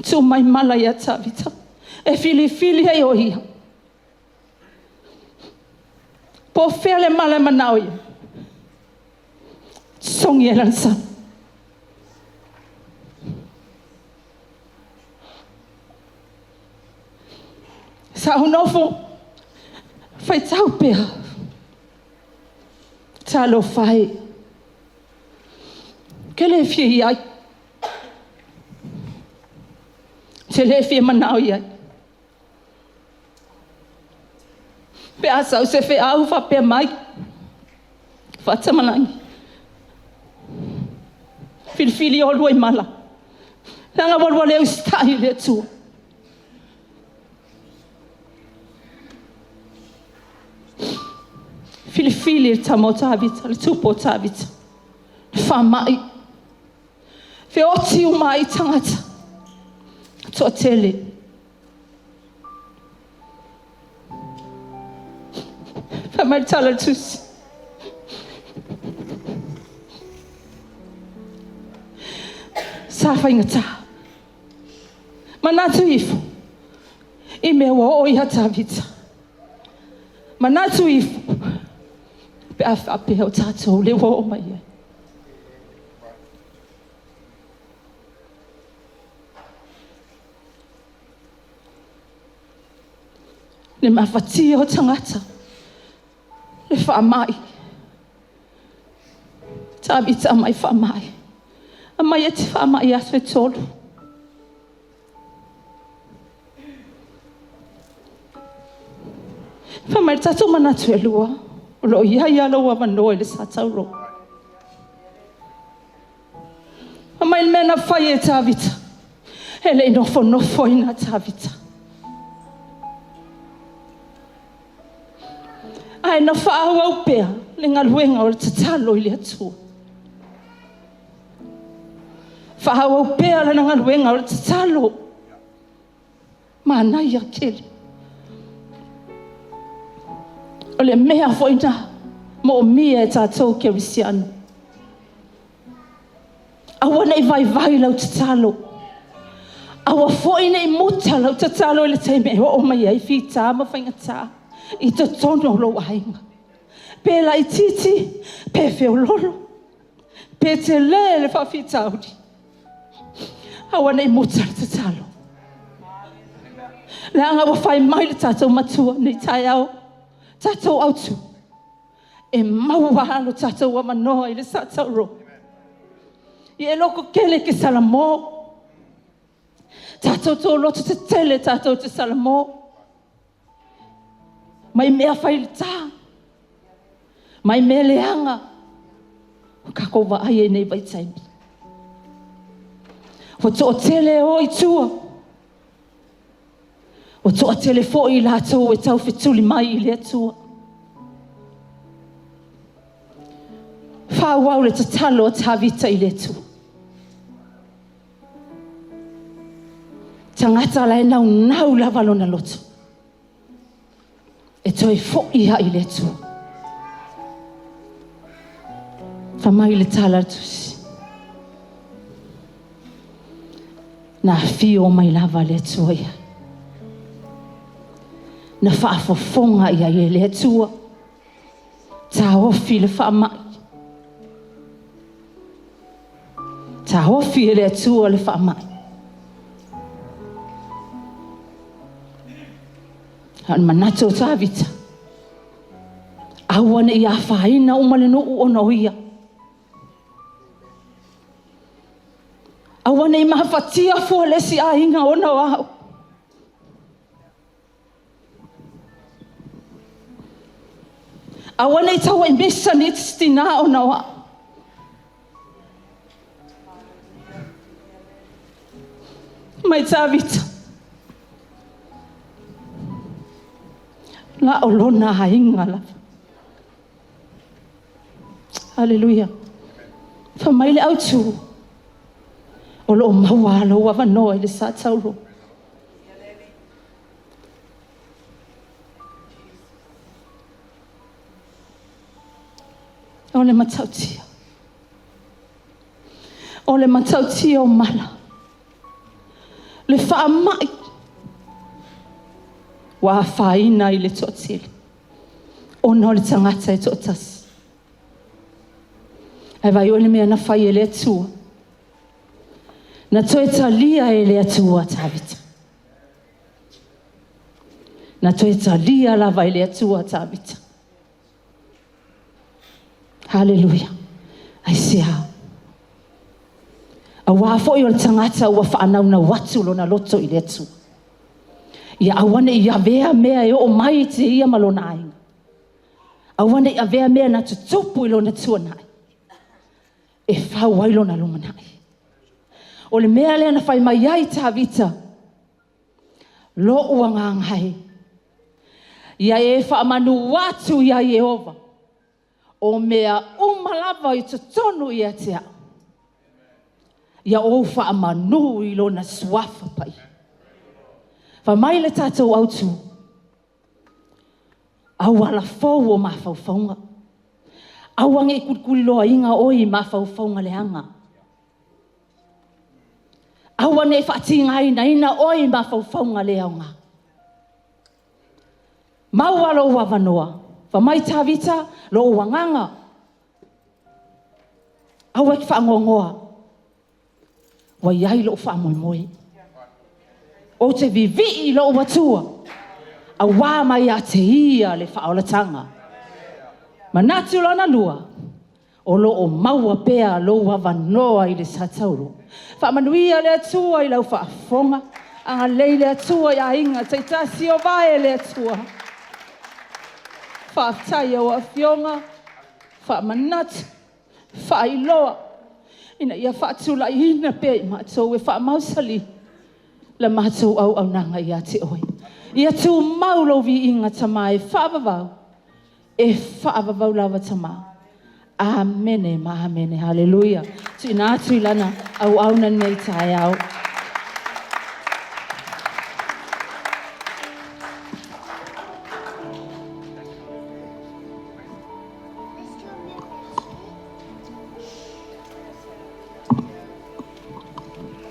Tu mai mala ia tā vita. E fili hei o ia. Po fea le mala manau ia. Songi elansa. Sa unofo fai tau pea. Talo fai. Ke le fie iai. Te le fie manau iai. Pe asau se fe au fa pe mai. Fata malangi. Fili o lua I mala. Nanga walwale o stai le tua. Fili tamo tā vita, le tupo tā vita. Whamai. Fe oti o mai tangata. Toa tele. Whamai tala tusi. Sa whaingata. Manatu ifu. I mea wa o iha tā vita. Manatu ifu. Pe a whape o tātou le wa o mai e. Le mawhati o tangata. Le whamai. Tā vita mai whamai. A mai e te whamai aso e tolu. Whamai tātou manatu e lua. O lo iai alo wa manoa I le satauro. Whamai le mena whai e tā vita. He le nofo ina tā vita. Ai na whaau au pea. Le ngaluenga o le tatalo I le atua. Whaau au pea le ngaluenga o le tatalo. Mana ia kele. O le mea foina mo mia e tātou kerisiano. Awa nei vai lau tatalo. Awa foina I muta lau tatalo I le teime o mai ai fita ma whaingata. I te tono lo ainga. Pe lai titi, pe feo lolo. Pe te le whawhitauri. Awa nei muta tatalo. Le anga wa whai mai le tātou matua nei tai au. Tātou autu. E maua alo tātou wa manoa I le tātou ro. I e loko kele ke salamo. Tātou tō loto te tele tātou te salamo. Mai mea whai le tā. Mai mea le anga. Kako wa ai e nei vai taimi. Wa tō tele o I tua. O tō tele fo I lātou e tau whetuli mai I le atua. Whāwau le tatalo o tāwita I le atua. Tangata lai nau lava lona loto. E toi fo iha I le atua. Whamai le tala tusi. Na fio mai lava le atua ia. Na whaafofonga ia I le atua. Tā hofi le whaamai. Tā hofi le atua le whaamai. Han manato tāwita. Awane ia whaina umale no ono ia. Awane I mahafatia fua lesi a inga ono au. Awane I tawa I misa ni tistina ono au. Mai tāwita. La olona hainga la. Hallelujah. Whamaile autu. O lo maua lo wa wanoa I le sa tauro. O le matautia. O le matautia o mala. Le whaamai. Wa whaina I le tōtili. O no le tangata I tōtasi. Ai vai o le mea na whai e le atua. Na toe talia e le atua tāwita. Na toe talia lava e le atua tāwita. Hallelujah. Ai sea. A wafo I o le tangata ua whaanau na watu lo na loto I le atua. Ia awane ia vea mea e o mai te ia malona ainga. Awane ia vea mea na tutupu ilo na tuanai. E whau ilo na lumanai. O le mea lea na whai mai ai tāwita. Lo ua ngangai. Ia e whaamanu watu ia Yehova. O mea umalava I tutonu ia te au. Ia o whaamanu ilo na suafa pai. Whamai le tātou autu. Awala fau o mawhauwhaunga. Awange I kukuli loa inga oi mawhauwhaunga le anga. Awane whaatinga ina oi mawhauwhaunga le aunga. Maualo wa wanoa. Whamai tāwita lo wanganga. Awek whaangongoa. Wa iai lo whaamoimoi. O te vivi lo watua. A wā mai a te ia le whaolatanga. Manatu lana lua. O lo o maua pea lo wawanoa I le satauro. Whamanuia le atua I lau whaafonga. Anga lei le atua I a inga. Teitasi o vae le atua. Whaatai o a fionga. Whamanatu. Whailoa. Ina ia whaatula ina pea I matou e whaamausali. La matou au nanga ia te oi. Ia tu maulo vi inga tamai whaavavau. E whaavavau lava tamā. Amene ma amene. Hallelujah. Tu ina atu ilana au na nei tai au.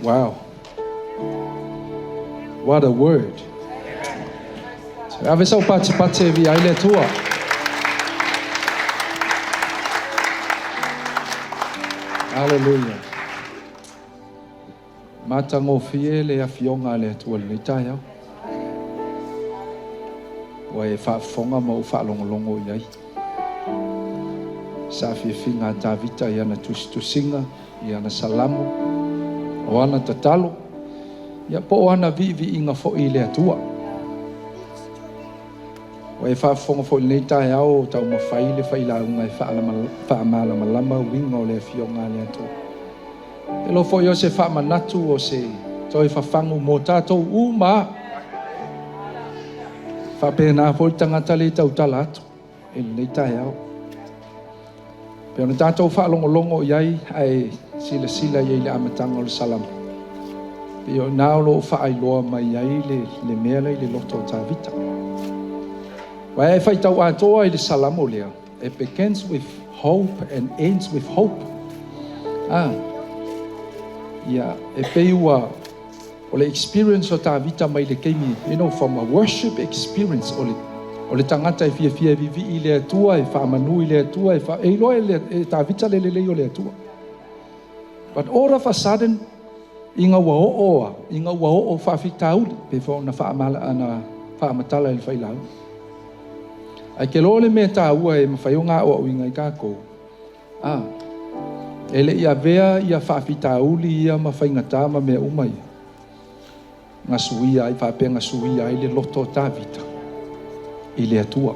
Wow. What a word. Ave sau pate vi ai le tua. Hallelujah. Matango fie le afionga le tua le tai au. Wa e fa fonga mo fa longo iai. Sa fi finga Davita ia na tusinga ia na salamu. O ana tatalo. Ia po ana vi inga fo i le atua. O e fa fonga fo le tai au tau ma faile faila unga e fa mala malama winga o le fionga le atua. E lo fo yo se fa manatu o se toi fa fangu mo tatou uma. Fa pena fo tangata le tau talatu e le tai au. Pe ona tatou fa longo iai ai sila iai le amatanga o le salamu. Pe o nao lo fa ai loa mai iai le mea le loto Davita. Wa e fai tau atoa i le salamu lea. It begins with hope and ends with hope. Yeah, e peiua o le experience o Davita mai le keimi, from a worship experience o le tangata e fia vivi i le atua, e whaamanu i le atua, e loa e Davita le o le atua. But all of a sudden, inga wao whawhitauli, pe whaona whaamatala i le whailau. Ai ke lo le mea tāua e mawhai o ngā o inga i kākou. Ele ia vea ia whawhitauli ia mawhaingata ma mea umai. Ngā suia ai whapea ngā suia ai le loto Davita. I le atua.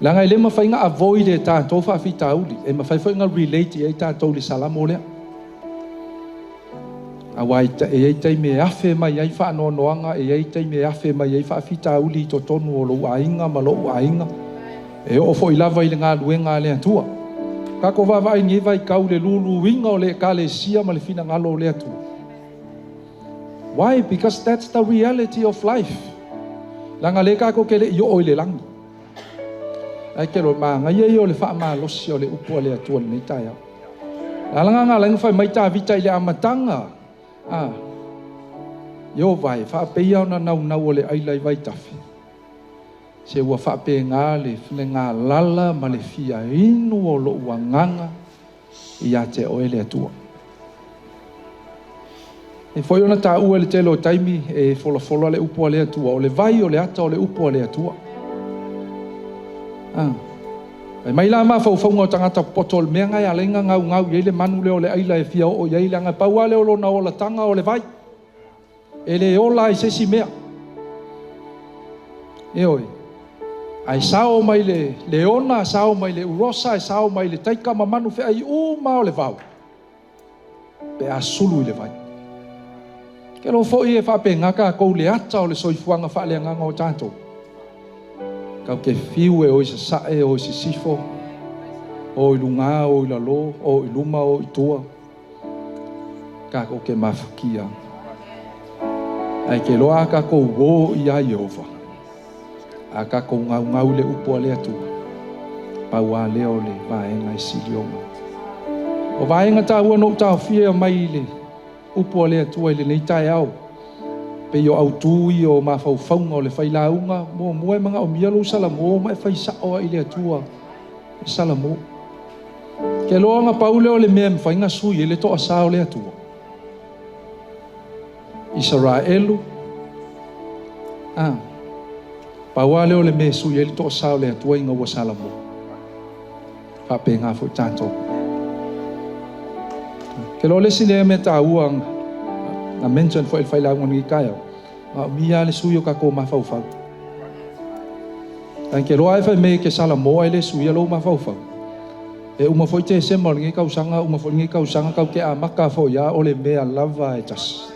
Langa i le mawhainga avoi le tātou whawhitauli. E mawhaiwhainga relate i tātou le salamo lea. Awai e ei tei me afe mai ai whaanoanoanga, e ei tei me afe mai ai whawhitauli i to tonu o lo ainga ma lo ainga. E o fo i lava i le ngā luenga le atua. Kako wawa i ngewa i kau le lulu winga o le kale sia ma le fina ngalo o le atua. Why? Because that's the reality of life. Langa le kako ke le i o le langi. Ai ke lo maanga i o le wha maa losi o le upo le atua le nei tai au. Langa ngā langi whai mai Davita i le amatanga. Yo vai, wha pei au na nau o le ailai vai tafi. Se ua wha pe ngā le fine ngā lala ma le fia inu o lo uanganga i a te oe le atua. E foi ona tā ua le telo taimi e fola le upo le atua, o le vai o le ata o le upo le atua. E mai la ma fau o tangata potol mea ngai alenga ngau i le manu leo le aila e fia o i le anga paua leo lo na o la tanga o le vai. E le ola i sesi mea. E oi. Ai sao mai le leona, sao mai le urosa, sao mai le taika ma manu fe ai uma o le vau. Pe asulu i le vai. Ke lo fo i e wha pe ngaka kou le ata o le soifuanga wha le nganga o tātou. Kau ke fiu e o i sa sae, o i si sifo, o i lunga, o i lalo, o i luma, o i tua. Kako ke mafukia. Ai ke loa kako wo i a Yehova. A kako ngau le upo le atua. Paua leo le vaenga i silionga. O vaenga tā ua no tā fia mai le upo le atua i le nei tai au. Pe yo au tui o ma faufaunga o le whailaunga, mua mga o mialo salamo, ma e whaisao i le atua, salamo. Ke loa nga paule o le mea mwhainga sui, e le toa sao le atua. Israelu, paua leo le mea sui, e le toa sao le atua inga ua salamo. Whape ngā fo tātou. Ke loa le sine me tā uang, na mention fo el whailaunga ni kaya. Mia le suyo kako mawhauwhau. Tan ke roa e whai me ke sala moa e le suya lo mawhauwhau. E uma foi te se ngi kausanga, uma foi ngi kausanga kau ke a maka fo ya o le mea lava e tas.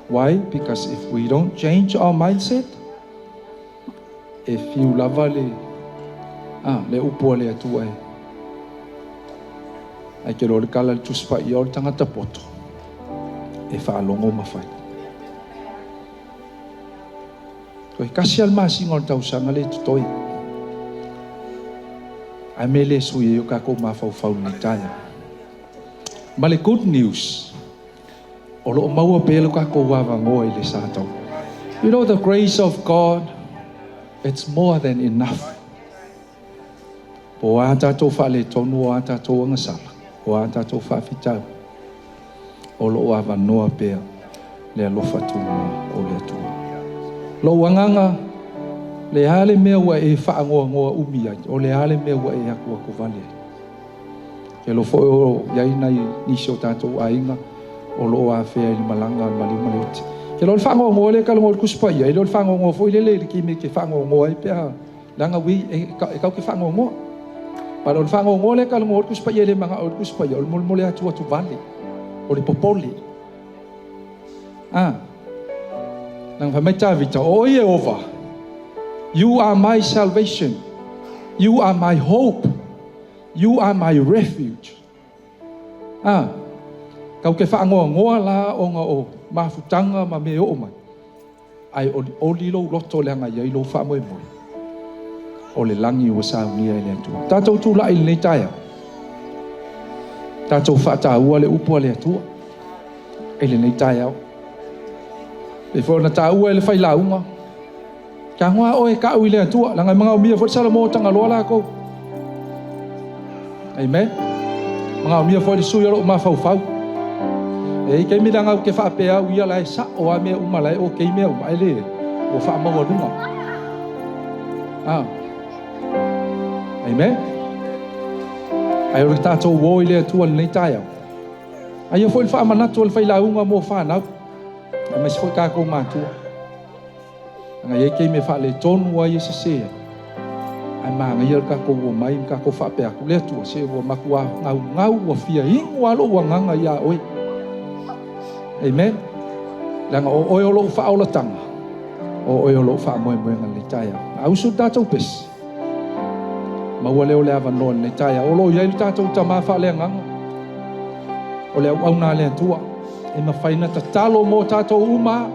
Why? Because if we don't change our mindset, if you lava le upo le atua e. Ai ke lo le kala le tuspa i o le tangata poto. E whaalongo mawhai. Koe kasi al masinga o tausanga le tutoi. Ai me le sui e o kako mawhauwhau ni taia. Ma le good news O lo maua pelo ka ko wava ngoi le sato. You know the grace of God, it's more than enough. Po ata to fa le tonu ata to ngasala. Po ata to fa fitau. O lo wava noa pe le alofa tu o le tu. Lo wanganga le hale mea wa e fa ngoa umia o le hale mea wa e aku aku vale. Ke lo fo o ya ina ni so tato ainga o lo a fe le malanga mali mali. Ke lo fa ngoa le ka lo kuspa ia lo fa ngoa fo le ki me ke fa ngoa e pe langa wi e ka ke fa ngoa. Pa lo fa ngoa le ka lo kuspa ia le manga o kuspa ia o mo le atu atu vale. O le popoli. Nang fa mai vita o ye over. You are my salvation. You are my hope. You are my refuge. Kau ke whaangoa la o nga o mafutanga ma me o mai. Ai o lilo loto le anga iai lo wha moe moe. O le langi o Sauniga i le atua. Tātou tūla i le taia. Tātou whata ua le upua le atua. E le nei taia o. E whona tā ua e le whailaunga. Ka ngoa o e ka ui le atua. Langa mga o mia fwoi sala mō tanga loa la kou. Amen. Mga o mia fwoi le sui alo ma fau fau. E kei mi langa ke whaapea uia lai sa o a mea umalai o kei mea umai le. O wha maua runga. Amen. Ai o le tātou woi le atua le nei taia. Ai o fwoi le wha manatu o le whailaunga mō whanau. Ai mai se fwoi kākou mātua. Nga ye kei me wha le tonu wa ye se sea. Ai maa nga yel kako ua mai kako wha pe aku le atua se ua makua ngau ua fia ingu alo ua nganga ia oi. Amen. Langa o oi olo wha ola tanga. O oi olo wha moe moe ngan le taia. Au su tātou pes. Maua leo le awa noa le taia. Olo iai le tātou ta maa wha le nganga. O le au nā le atua. E ma whaina ta talo mo tātou uma.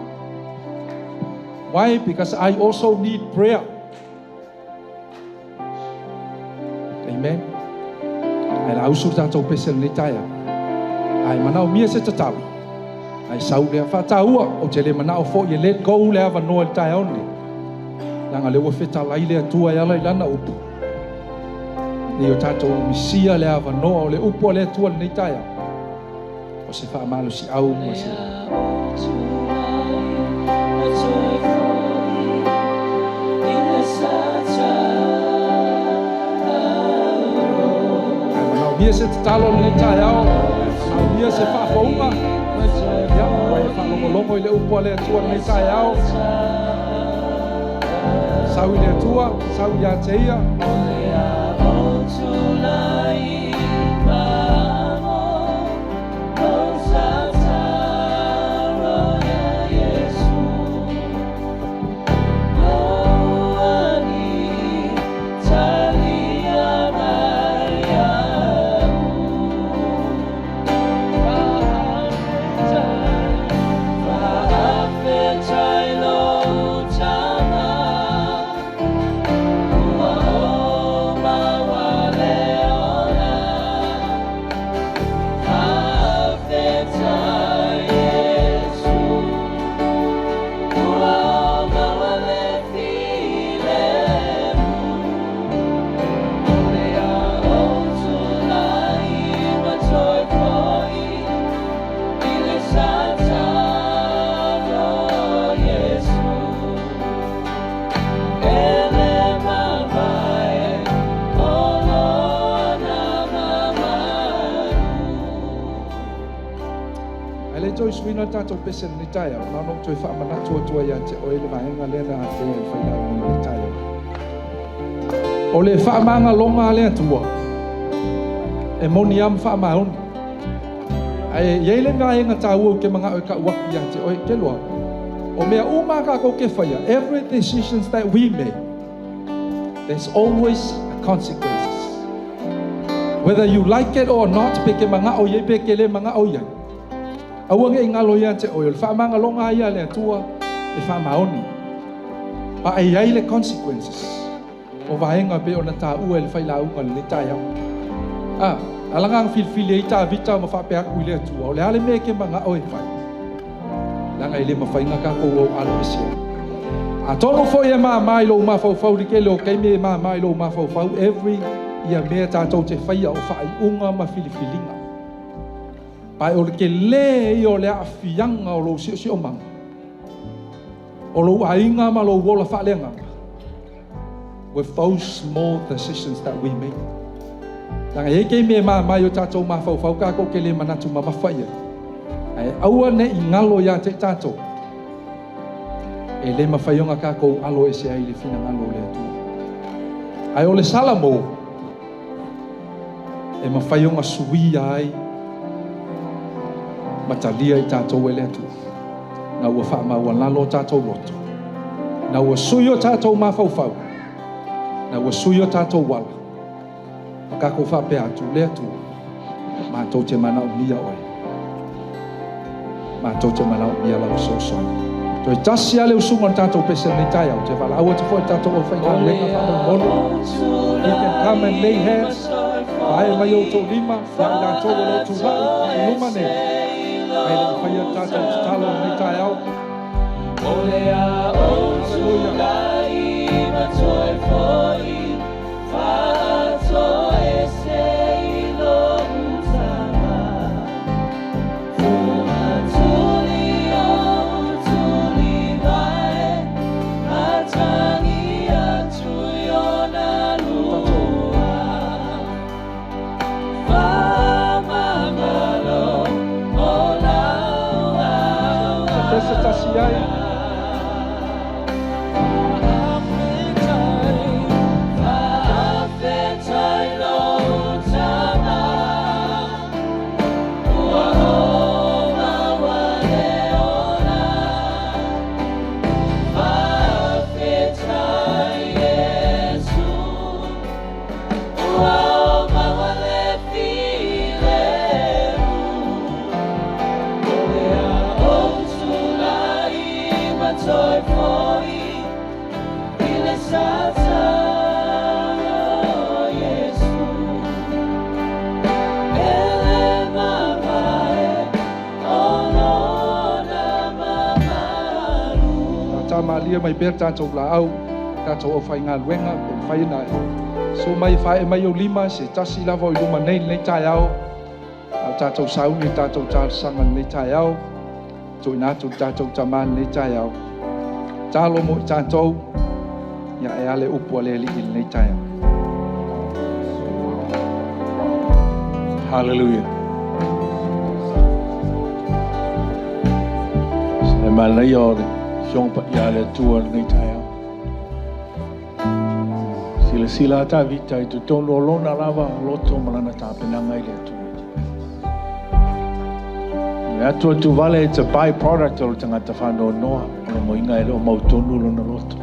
Why? Because I also need prayer. Amen. Ai la usur tātou pese le taia. Ai manao mia se tatau. Ai sau le whataua o te le manao fo i let go le awa noa le taia one. Langa le ua wheta lai le atua i ala i lana upu. Ni o tātou misia le awa noa o le upu le atua le taia. O se wha amalo si au mo se. Mia se te talo le tai au. Mia se wha whaunga. Ia, wai e whanongolongo i le upua le atua le tai au. Sau i le atua, sau i a te ia. Suina tātou pese ni taia, nano toi wha manatua tua ia te oele mahenga lena a te e whainau ni taia. O le wha maanga longa lea tua, e moni am wha maoni. Ai yeile mahenga tā ua ke mga oi ka uapi ia te oe ke loa. O mea umaka ko ke whaia, every decisions that we make, there's always consequences. Whether you like it or not, peke mga o ye peke le mga o ye. Awang e ngalo ia te oil, wha manga longa ia le atua e wha maoni. Pa ai ai le consequences. O vahenga pe o na tā ua le whaila unga le tai au. Alangang filfili e tā vita ma wha pe aku i le atua. O le ale me ke manga oe whai. Langa ile mawhainga ka kou au alo isi. A tono fo ia mai lo mawhau di ke lo keime mai lo mawhau every ia mea tātou te whaia o whai unga ma filifilinga. Pai o ke le i o le awhianga o lo si o manga. O lo ainga ma lo wola whalenga. With those small decisions that we make. Langa e keime mai o tātou mawhau ka ko ke le manatu ma mawhaia. Ai aua ne i ngalo ia te tātou. E le mawhaionga ka kou alo e se ai le whina ngalo le atu. Ai o le salamo, e mawhaionga sui ai, matalia i tātou e le atu. Na ua wha maua lalo tātou loto. Na ua sui o tātou mawhauwhau. Na ua sui o tātou wala. Ka kou wha pe atu le atu. Mātou te mana o nia oi. Mātou te mana o nia lau sosoi. Toi tasi ale usunga tātou pese nei tai au te wala. Aua te fwoi tātou o whainga lenga whama mono. We can come and lay hands. Whae mai o tō lima. Whae la tō wala tō lai. Luma ne. Ai le whaia tātou te talo nei tai au. Olea o tū lai ma toi fwoi. Whaato e se i lo utama. Fuma tūli o tūli vai. Matangi atu iona lua. Whamamalo o lau au. Tese tasi ai. Malia mai ber tātou la au, tātou o whai ngā luenga, whai nai. So mai whae mai o lima, se tasi lava o luma nei tai au. Tātou sauni, tātou tāsanga nei tai au. Toi nātou tātou taman nei tai au. Tālo mo tātou, ia e ale upu ale li il nei tai au. Hallelujah. Se malai ore. Siong pa ia le tua nei tai au. Sila ta vita i tu tonu o lona lava loto malana ta penanga i le tua. Le atua tu vale, it's a byproduct o le tangata whanau noa. O moinga e leo mautonu lona loto.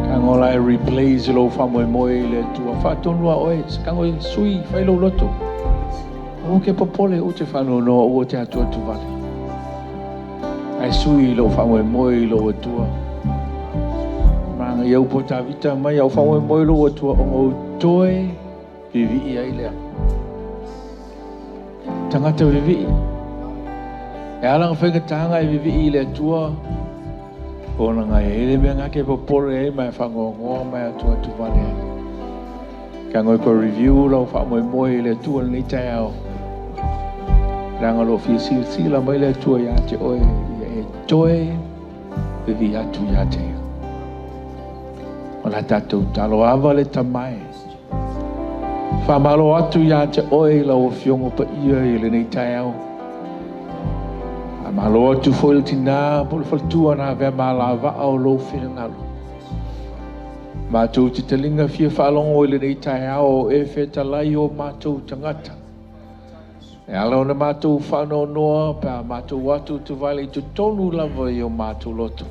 Kangola e replace lo whamoe moe i le tua. Whatonua oe, kangoe sui whailo loto. O ke popole o te whanau noa o te atua tu vale. Ai sui lo whamoe moe lo atua. Manga iau po ta vita mai au whamoe moe lo atua o ngau toe vivi ai lea. Tangata vivi. E alanga whengatanga i vivi i le atua. O na ngai ele mea ngake popore e mai whangongoa mai atua tu vane. Ka ngoi ko review lo whamoe moe i le atua ni tai au. Ranga lo fi sila mai le atua ia te oe. Toe vivi atu ia te. O la tātou talo awa le tamai. Whamalo atu ia te oe la o fiongo pa ia i le nei tai au. A malo atu foil tina pole faltua na vea malawa au lo whirangalu. Mātou te talinga fia whalongo i le nei tai au o e whetalai o mātou tangata. E ala ona mātou whanau noa, pa mātou watu tu vale tu tonu lava i o mātou loto.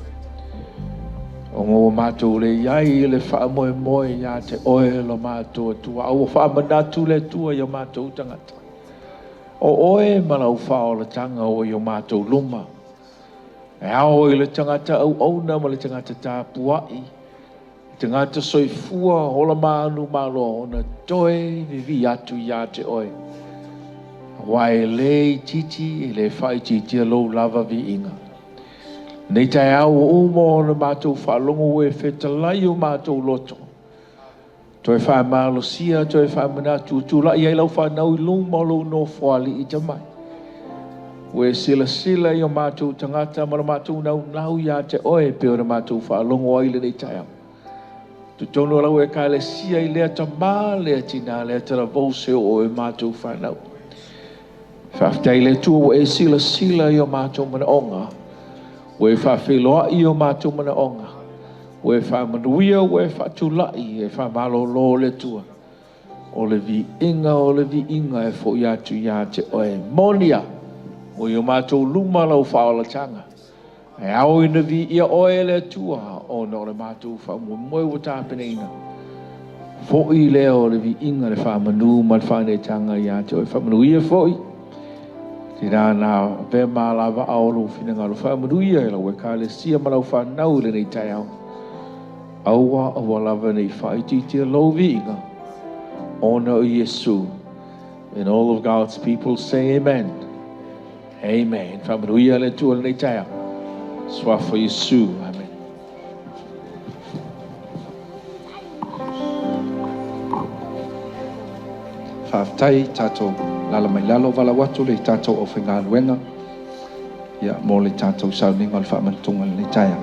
O ngō mātou le iai le whaamoe moe ia te oe lo mātou atua. Au whaamanatu le tua i o mātou tangata. O oe mana u whao le tanga o i o mātou luma. E ao i le tangata au auna ma le tangata tā puai. Tangata soifua hola maanu malo ona toe vivi atu ia te oe. Wai le titi le fai titi lo lava vi inga. Nei tai au umo na mātou whalongo e whetalai o mātou loto. Toi wha mālo sia, toi wha manatu tula i lau whanau i luma lo no whali I tamai. We sila sila i o mātou tangata ma mātou nau ia te oe pe o na mātou whalongo ai le nei tai au. Tu tono lau e ka le sia I lea ta mā lea tina lea tala vose o e mātou whanau. Whaftai le tua e sila sila I o mātou mana onga. We whawhiloa I o mātou mana onga. We whamanuia, we whatulai, e whamalolo le tua. O le vi inga e fo iatu ia te oe. Monia, o I o mātou luma lau whaolatanga. E au ina vi ia oe le tua, o no le mātou whamumoe wa tāpene ina. Fo I leo le vi inga le whamanu, ma le whanetanga ia te oe. Whamanuia fo I. Te rāna pe mālawa aolo whina ngaro whamanuia e lau e ka le sia ma lau whanau le nei tai au. Aua lava nei whaiti te lovi inga. Honor Yesu. And all of God's people say amen. Amen. Whamanuia le tua le nei tai au. Swafa Yesu. Amen. Whaftai tātou lala mai lalo wala watu le tātou o whenga luenga. Ia mō le tātou Sauniga le whaamantunga le taia.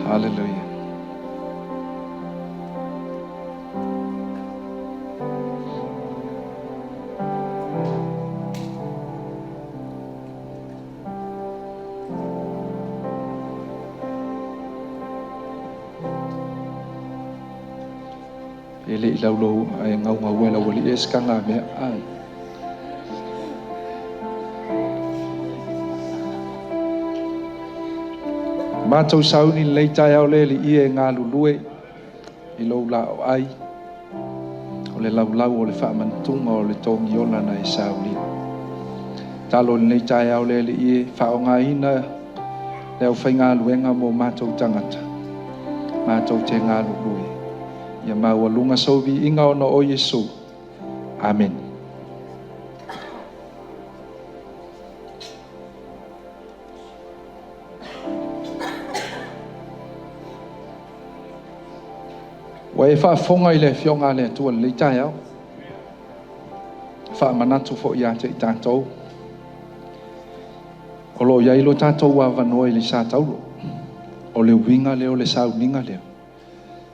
Hallelujah. Ele I laulo ai ngau wela wali eskanga me ai. Mātou sauni lei tai au le I e ngā lulue I lou lao ai. O le lau o le whaamantunga o le tongi ona na e sauni. Talo lei tai au le I e whaonga ina le au whainga luenga mo mātou tangata. Mātou te ngā lulue. Ia maua lunga sovi inga ona o Yesu. Amen. Wa e whaafonga I le fionga le tua le tai au. Whaamanatu fo ia te I tātou. O lo iai lo tātou wa wanoa I le sātaulo. O le winga leo le Sauniga leo.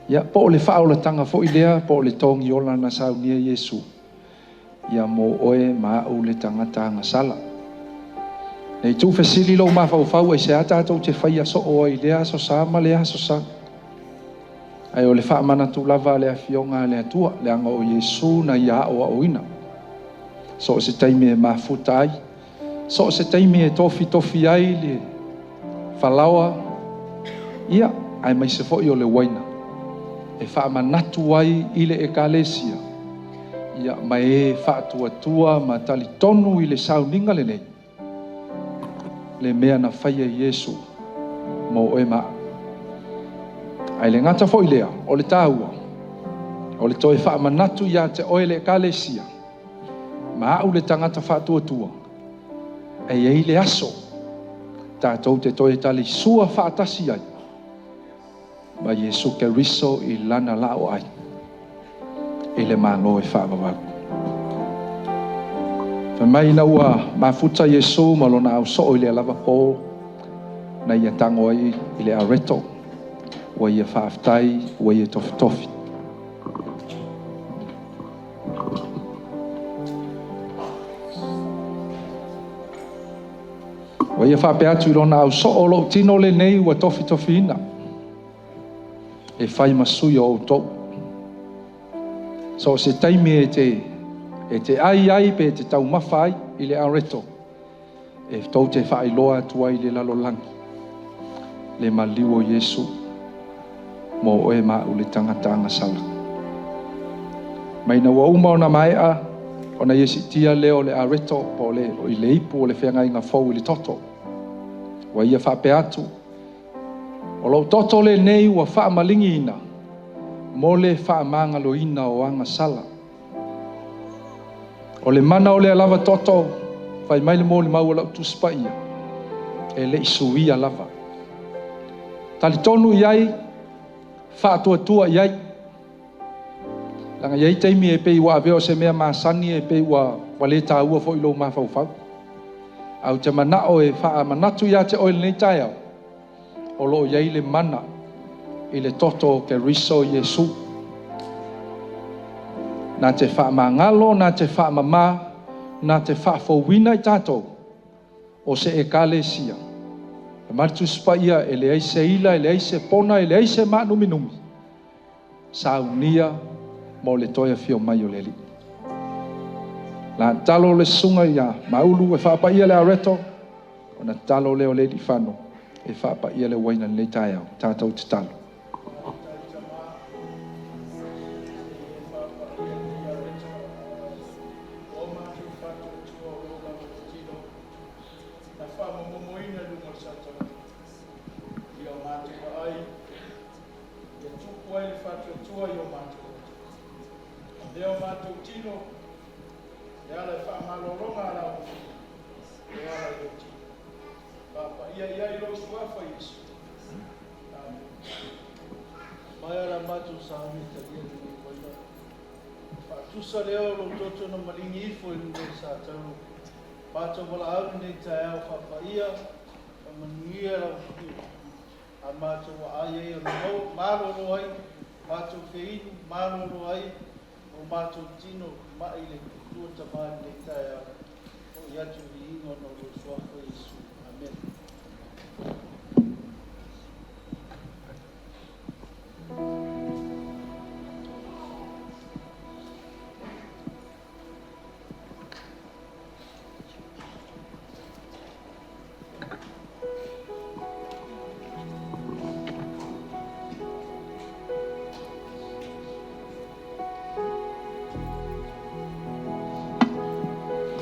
Ia po le whaolatanga fo I lea po le tongi ola na Saunia Yesu. Ia mo oe mau le tangata ngasala. Nei tu fesili lo mawhau e se a tātou te whaia so o I lea so sama lea so sa. Ai o le whaamanatu lava le fionga le atua le anga o Yesu na ia o oina. So se taimi e mafuta ai. So se taimi e tofi ai le whalawa. Ia ai mai se fo I o le waina. E whaamanatu ai I le ekalesia. Ia mai e whaatuatua ma tali tonu I le Sauniga le nei. Le mea na whaia Yesu mo oe maa. Ai le ngata fo I lea, o le tāua. O le toe whaamanatu ia te oe le ekalesia. Ma au le tangata whaatuatua. Ai ei le aso. Tātou te toe tali sua whaatasi ai. Ma Yesu ke riso I lana lao ai. E le mano e whaamawau. Whamai na ua mafuta Yesu malona au so I le alava po. Na ia tango ai I le areto. Wa ia whaaftai, wa ia tofi. Wa ia whaape atu I lona au so o lo tino le nei wa tofi ina. e whai masui o tau. So se taimi e te ai pe te tau mawhai i le areto. E tau te whai loa atua i le lalo langi. Le maliu o Yesu mo oe mau le tangata sala. Mai na wa uma ona mai a ona Yesu tia leo le areto po le o i le ipu o le whenga inga fau i le toto. Wa ia whape atu. O lau toto le nei wa wha malingi ina. Mo le wha mangalo ina o anga sala. O le mana o le alava toto, whai mai le mo le mau lau tuspa ia. E le isuia lava. Tali tonu iai, wha tua iai. Langa iai teimi e pei wa aveo se mea maasani e pei wa le ta ua fo ilo mawhau. Au te manao e wha manatu ia te oil nei tai au. O lo iai le mana i le toto ke riso Yesu. Nā te wha mangalo, nā te wha mama, nā te wha fowina i tātou. O se e kale sia. E maritu spa ia e le aise ila, e le aise pona, e le aise maa numi. Saunia mo le toia fio mai o le li. La talo le sunga ia, maulu e wha pa ia le areto, o na talo le o le li whano. E wha pa ia le waina le tai au, tātou te talo. Tusa leo lo toto na malingi ifo i nde sa tau. Pato wala au nei tai au whapaia, a manuia lau whiu. A mato wa aie o no maroro ai, mato feinu maroro ai, o mato tino mai le kuta mai nei tai au. O iatu i ingo no lo suafo Yesu. Amen.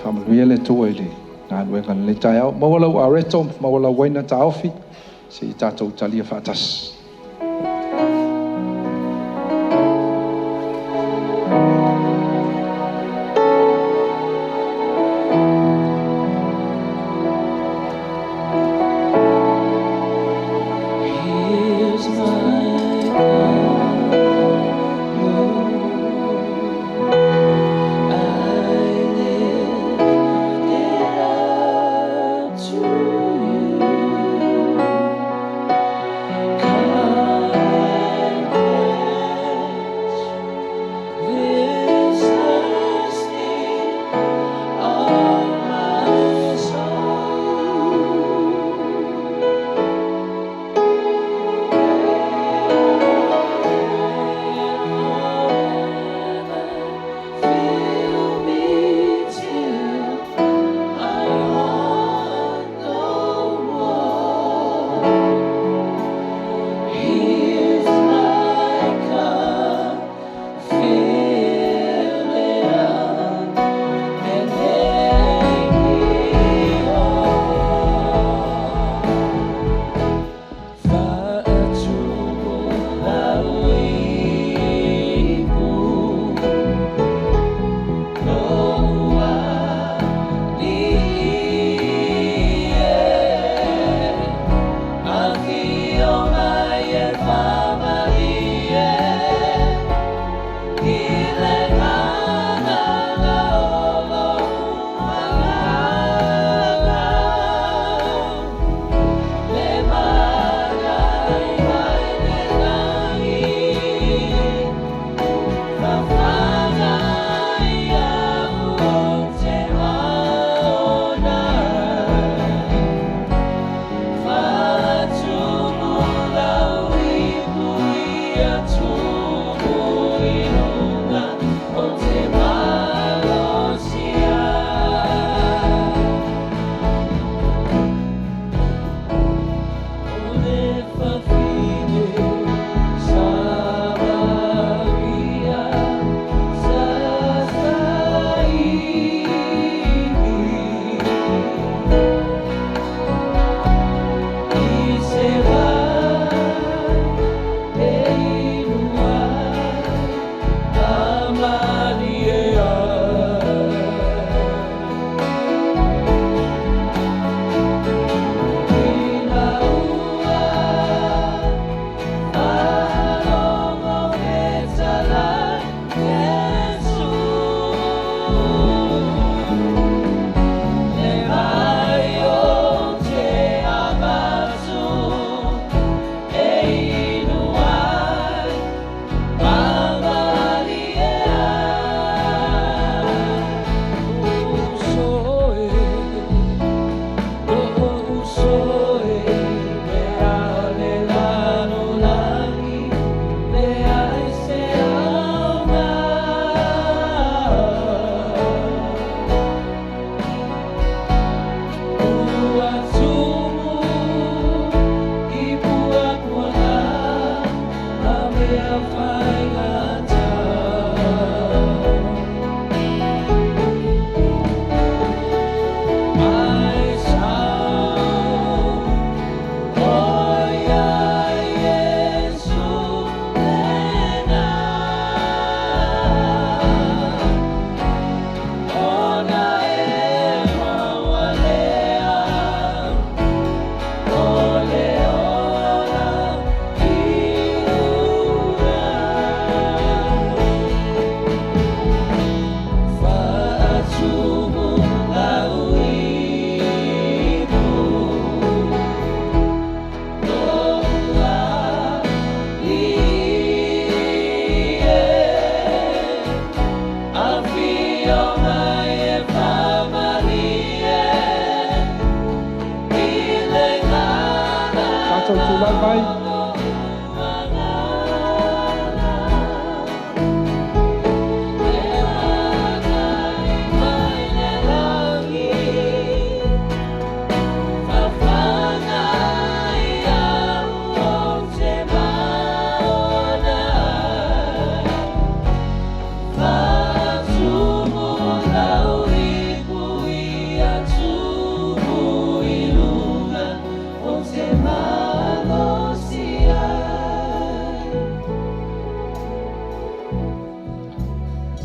Whamaluia le tua i le ngā nuenga le tai au. Mawalau areto, mawalau waina ta ofi, se i tātou talia whātas. Come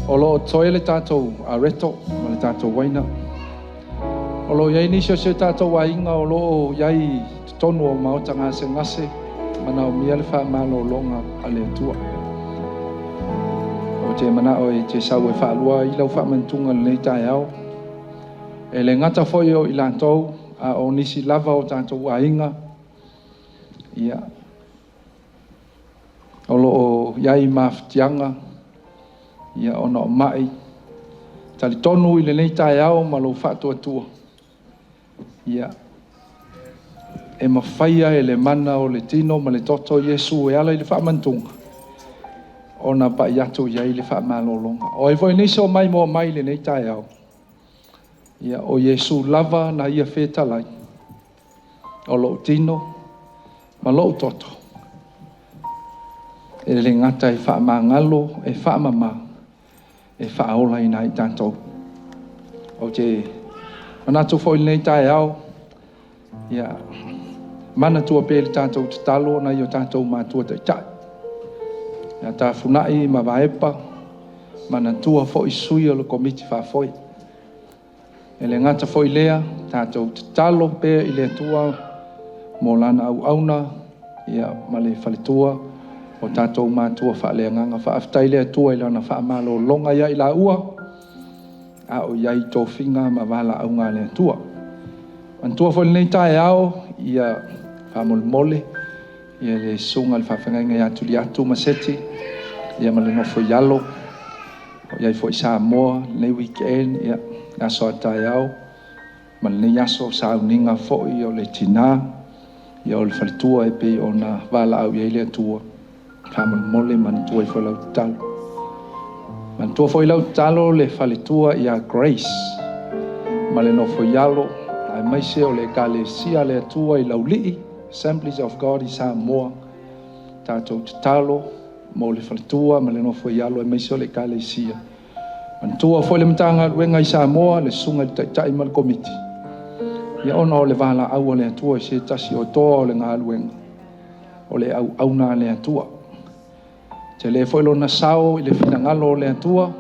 O lo toe le tātou a reto, ma le tātou waina. O lo iai nisio se tātou wainga o lo iai tonu o maota ngase ngase, mana o mia le wha malo longa a le atua. O te mana o e te sau e wha alua i lau wha mantunga le nei tae au. E le ngata foi o i lantou, a o nisi lava o tātou wainga. Ia. O lo iai maftianga. Ia ona o mai. Tali tonu i le nei tae au ma lo whātua tua. Ia. E mawhaia e le mana o le tino ma le toto Yesu e ala i le whaamantunga. Ona pa i atu iai le whaamalolonga. O e voi niso mai mo mai le nei tae au. Ia o Yesu lava na ia whetalai. O lo tino ma lo toto. E le ngata e whaamangalo e whaamama. E whaaola i nai tātou. O te manatu fo i nei tae au. Ia mana tua pēle tātou te talo na i o tātou mātua te tai. Ia tā funai ma vaepa. Mana tua fo i sui o le komiti whafoi. E le ngata fo i lea tātou te talo pē i le tua mo lana au auna. Ia ma le whaletua. O tātou mātua whaaleanganga whaaftai lea tua i lana whaamalo longa ia i la ua. A o iai tō whinga ma wala au ngā lea tua. Antua fo nei tae au ia whaamole mole. Ia le sunga le whawhangainga ia tuli atu maseti. Ia ma le nofo ialo. O iai fo i Samoa, nei weekend ia aso a tae au. Ma le nei aso Sauniga fo i o le tina. Ia o le whalitua e pe o na wala au iai lea tua. Kamal mole man tua foi lau talo. Man tua foi lau talo le fale tua ia grace. Male no foi yalo ai mai se o le kalesia le tua i lau lii Assemblies of God i Samoa. Tatou talo mo le fale tua male no foi yalo ai mai se o le kalesia. Man tua foi le mtanga wenga i Samoa le sunga i tai mal komiti. Ia ona o le vala au le tua se tasi o toa o le ngā luenga. O le au na le atua. Te le foi lona sao i le finangalo le atua.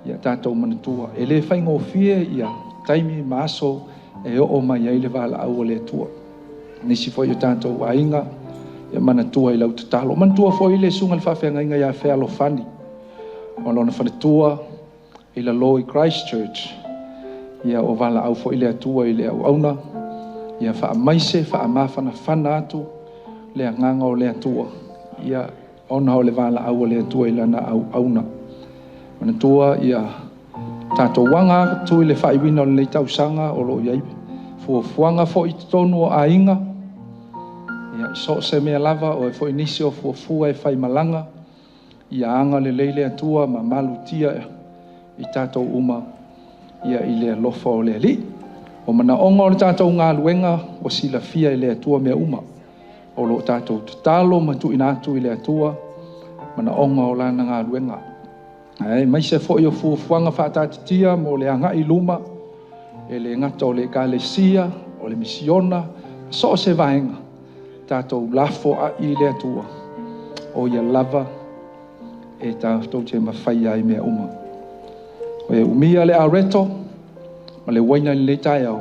Ia tātou manatua. E le whaingo fie ia taimi maaso e o mai ai le vala au le atua. Nisi foi o tātou ainga ia manatua i lau tatalo. Manatua foi le sunga le whawhianga inga ia whea lo fani. O lona whanatua i la lo i Christchurch. Ia o vala au foi le atua i le au auna. Ia wha maise, wha mawhana whana atu. Le nganga o le atua. Ia ona o le vala au le atua i lana au auna. Mana tua ia tato wanga tu i le whaiwina o le tausanga o lo iai. Fuafuanga fo i tonu o ainga. Ia so se mea lava o e fo inisi o fuafua e whai malanga. Ia anga le leile atua ma malu tia i tato uma. Ia i le lofa o le li. O mana onga o le tato ngā luenga o sila fia i le atua mea uma. O lo tātou talo matu inatu i le atua mana onga o lana ngā luenga. Ai, mai se fo i o fuafuanga whaatatitia mo le anga i luma e le ngata o le kalesia o le misiona so se vaenga tātou lafo a i le atua o ia lava e tātou te mawhai ai mea uma. O e umia le areto ma le waina le tai au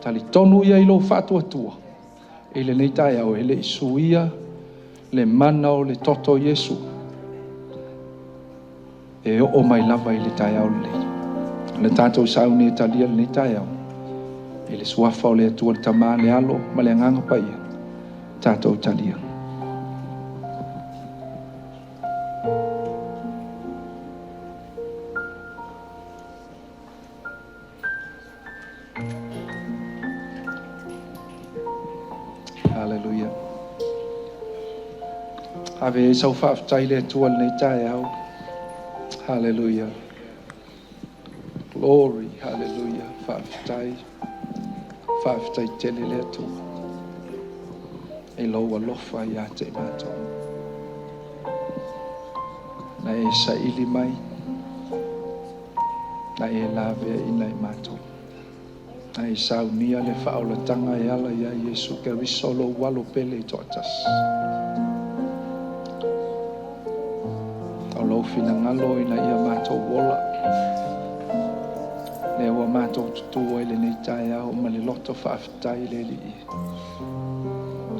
tali tonu ia i lo whaatua tua. E le nei tai au, ele isuia, le mana o le toto Yesu. E o mai lava i le tai au le. Le tātou sauni e talia le nei tai au. E le suafa o le atua le tamā le alo, ma le anganga pa ia. Tātou talia. Hallelujah. Ave sau whaafitai le tua nei tae au. Hallelujah. Glory, hallelujah. Whaafitai tele le tua. E loa lofa ia te mato. Na e sa ili mai. Na e lawe ina i mato. Ai saunia le whaolatanga e ala ia Yesu ke risolo walo pele i toatas. Tau lau fina ngalo ina ia mātou wola. Le ua mātou tutua i le nei tae au ma le loto whaafitai le li i.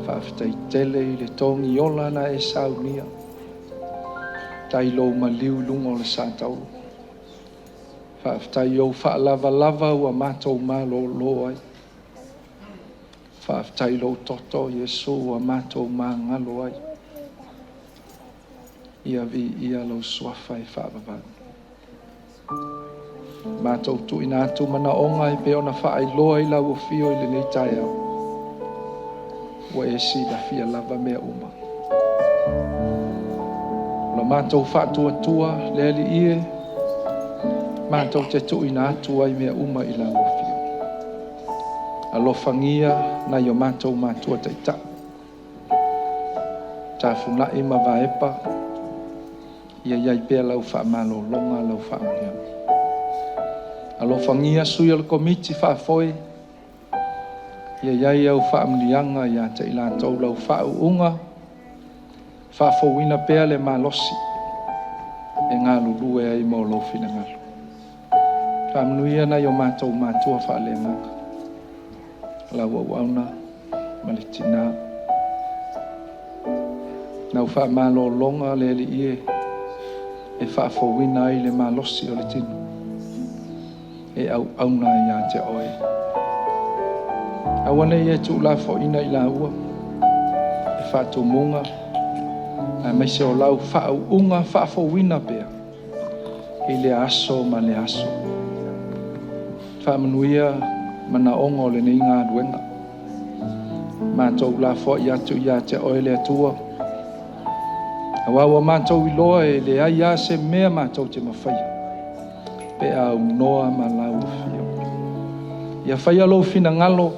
Whaafitai tele i le tongi ola na e saunia. Tai lo ma liu lungo le sātau. Whaafitai au whaalava ua mātou mā lo ai. Whaafitai lo toto Yesu ua mātou mā ngalo ai. Ia vi ia lo suafa e whaavavani. Mātou tu ina atu mana onga i peona whaai loa i lau o fio i le nei tai au. Ua e si da fia lava mea uma. La mātou whaatua tua le ali ie. Mātou te tu ina atu ai mea uma i lau o fio. Alofangia na yo mātou mātua teita. Tāwhuna i ma vaepa. Ia iai pēr lau whaamalo longa lau whaamia. Alofangia sui al komiti whaafoi. Ia iai au whaamlianga ia te ilantou lau whaauunga. Whaafowina pēr le malosi. E ngā lulue ai mo lo fina ngalo. Whaamnuia na yo mātou mātua whaalemanga. Lau au auna, malitina. Nau whaamalo longa le li ie. E whaafowina ai le malosi o le tinu. E au auna ia te oe. Awane ia tu la fo ina i la ua. E whaato munga. A mai se o lau whaau unga whaafowina pea. I le aso ma le aso. Whaamanuia mana ongo le nei ngā duenga. Mātou la fo i atu ia te oe le atua. Awa mātou I loa e le ai a se mea mātou te mawhaia. Pe au noa ma lau fio. Ia whaia lo fina ngalo,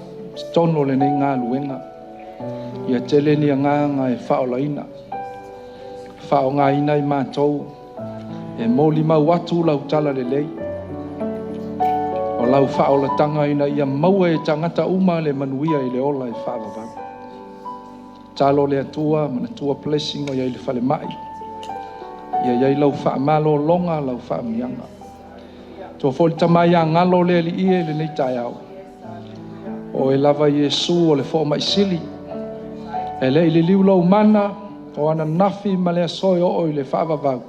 tono le nei ngā luenga. Ia tele ni a nganga e whaolaina. Whao ngā ina I mātou, e mōli mau atu lau tala le lei. O lau whaolatanga ina ia maua e tangata uma le manuia I le ola e whaavavau. Talo le atua, mana tua blessing o iai le whale mai. Ia iai lau whaamalo longa, lau whaamianga. Tua foli tamai a ngalo le li ie le nei tai au. O e lava Iesu o le fo mai sili. E le ili liu lau mana, o ana nafi ma le asoi o I le whaavavau.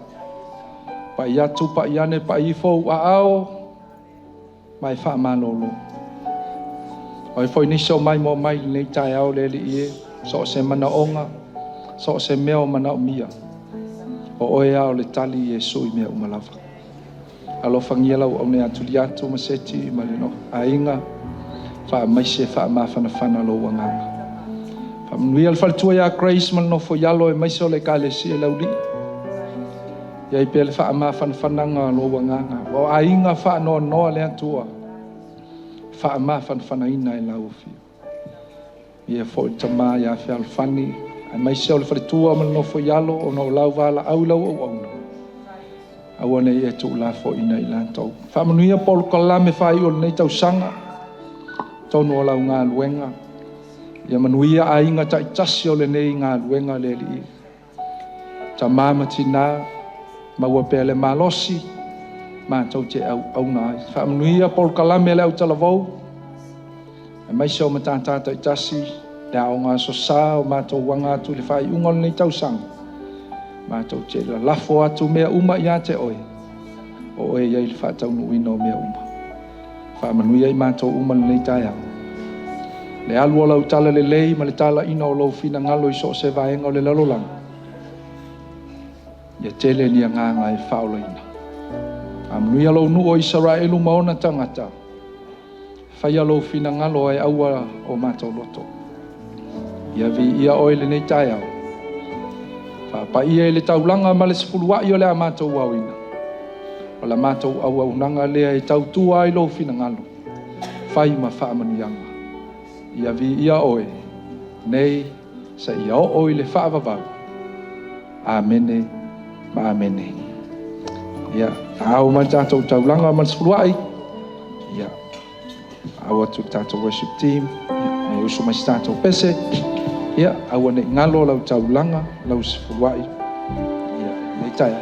Pa I atu, pa I ane, pa I fo a ao, mai whaamalo lo. O e foi niso mai mo mai le nei tai au le li ie. So se mana onga, so se meo mana o mia. O oe ao le tali Iesu I mea umalava. Alo fangia lau au ne atu li atu maseti ma le no. A inga, wha maise wha mawhana whana lo wanganga. Wha manuia le whalitua ia Grace ma le no fo yalo e maise o le kale si e lau li. Ia I pe le wha mawhana whananga lo wanganga. O a inga wha noa noa le atua. Wha mawhana whana ina e lau fio. Ia fo tama ia fe alfani ai mai se o le faletua ma no fo yalo o no lau vala au lau au au awane ia tu la fo ina ilanto fa manuia pol kalame fa I o nei tau sanga tonu o lau ngā luenga ia manuia a inga tai tasi o le nei ngā luenga le li tama matina maua pele malosi ma tau te au nai fa manuia pol kalame le au talavou e mai se o matata tai tasi le au ngā sosa o mātou wanga atu le whai ungol nei tausang mātou te la lafo atu mea uma ia te oe o oe iai le whātau nuino mea uma whamanuia I mātou uma nei tai au le alu o lau tala le lei ma le tala ina o lau fina ngalo I so se vaenga o le lalolanga ia tele ni a nganga e whaola ina whamanuia lau nu o Israelu maona tangata whaia lo fina ngalo ai aua o mātou loto. Ia vi ia oe le nei tai au. Whapa ia le taulanga ma le sifulua I o le a mātou wawina. O la mātou au unanga lea e tau tua ai lo fina ngalo. Whai ma whaamanuianga. Ia vi ia oe. Nei sa ia o oe le whaavavau. Amene ma amene. Ia au ma tātou taulanga ma le sifulua ai. Ia awa tu tātou worship team, me usu mai tātou pese, ia awa ne ngalo lau taulanga, lau sifuruai, ia nei tai.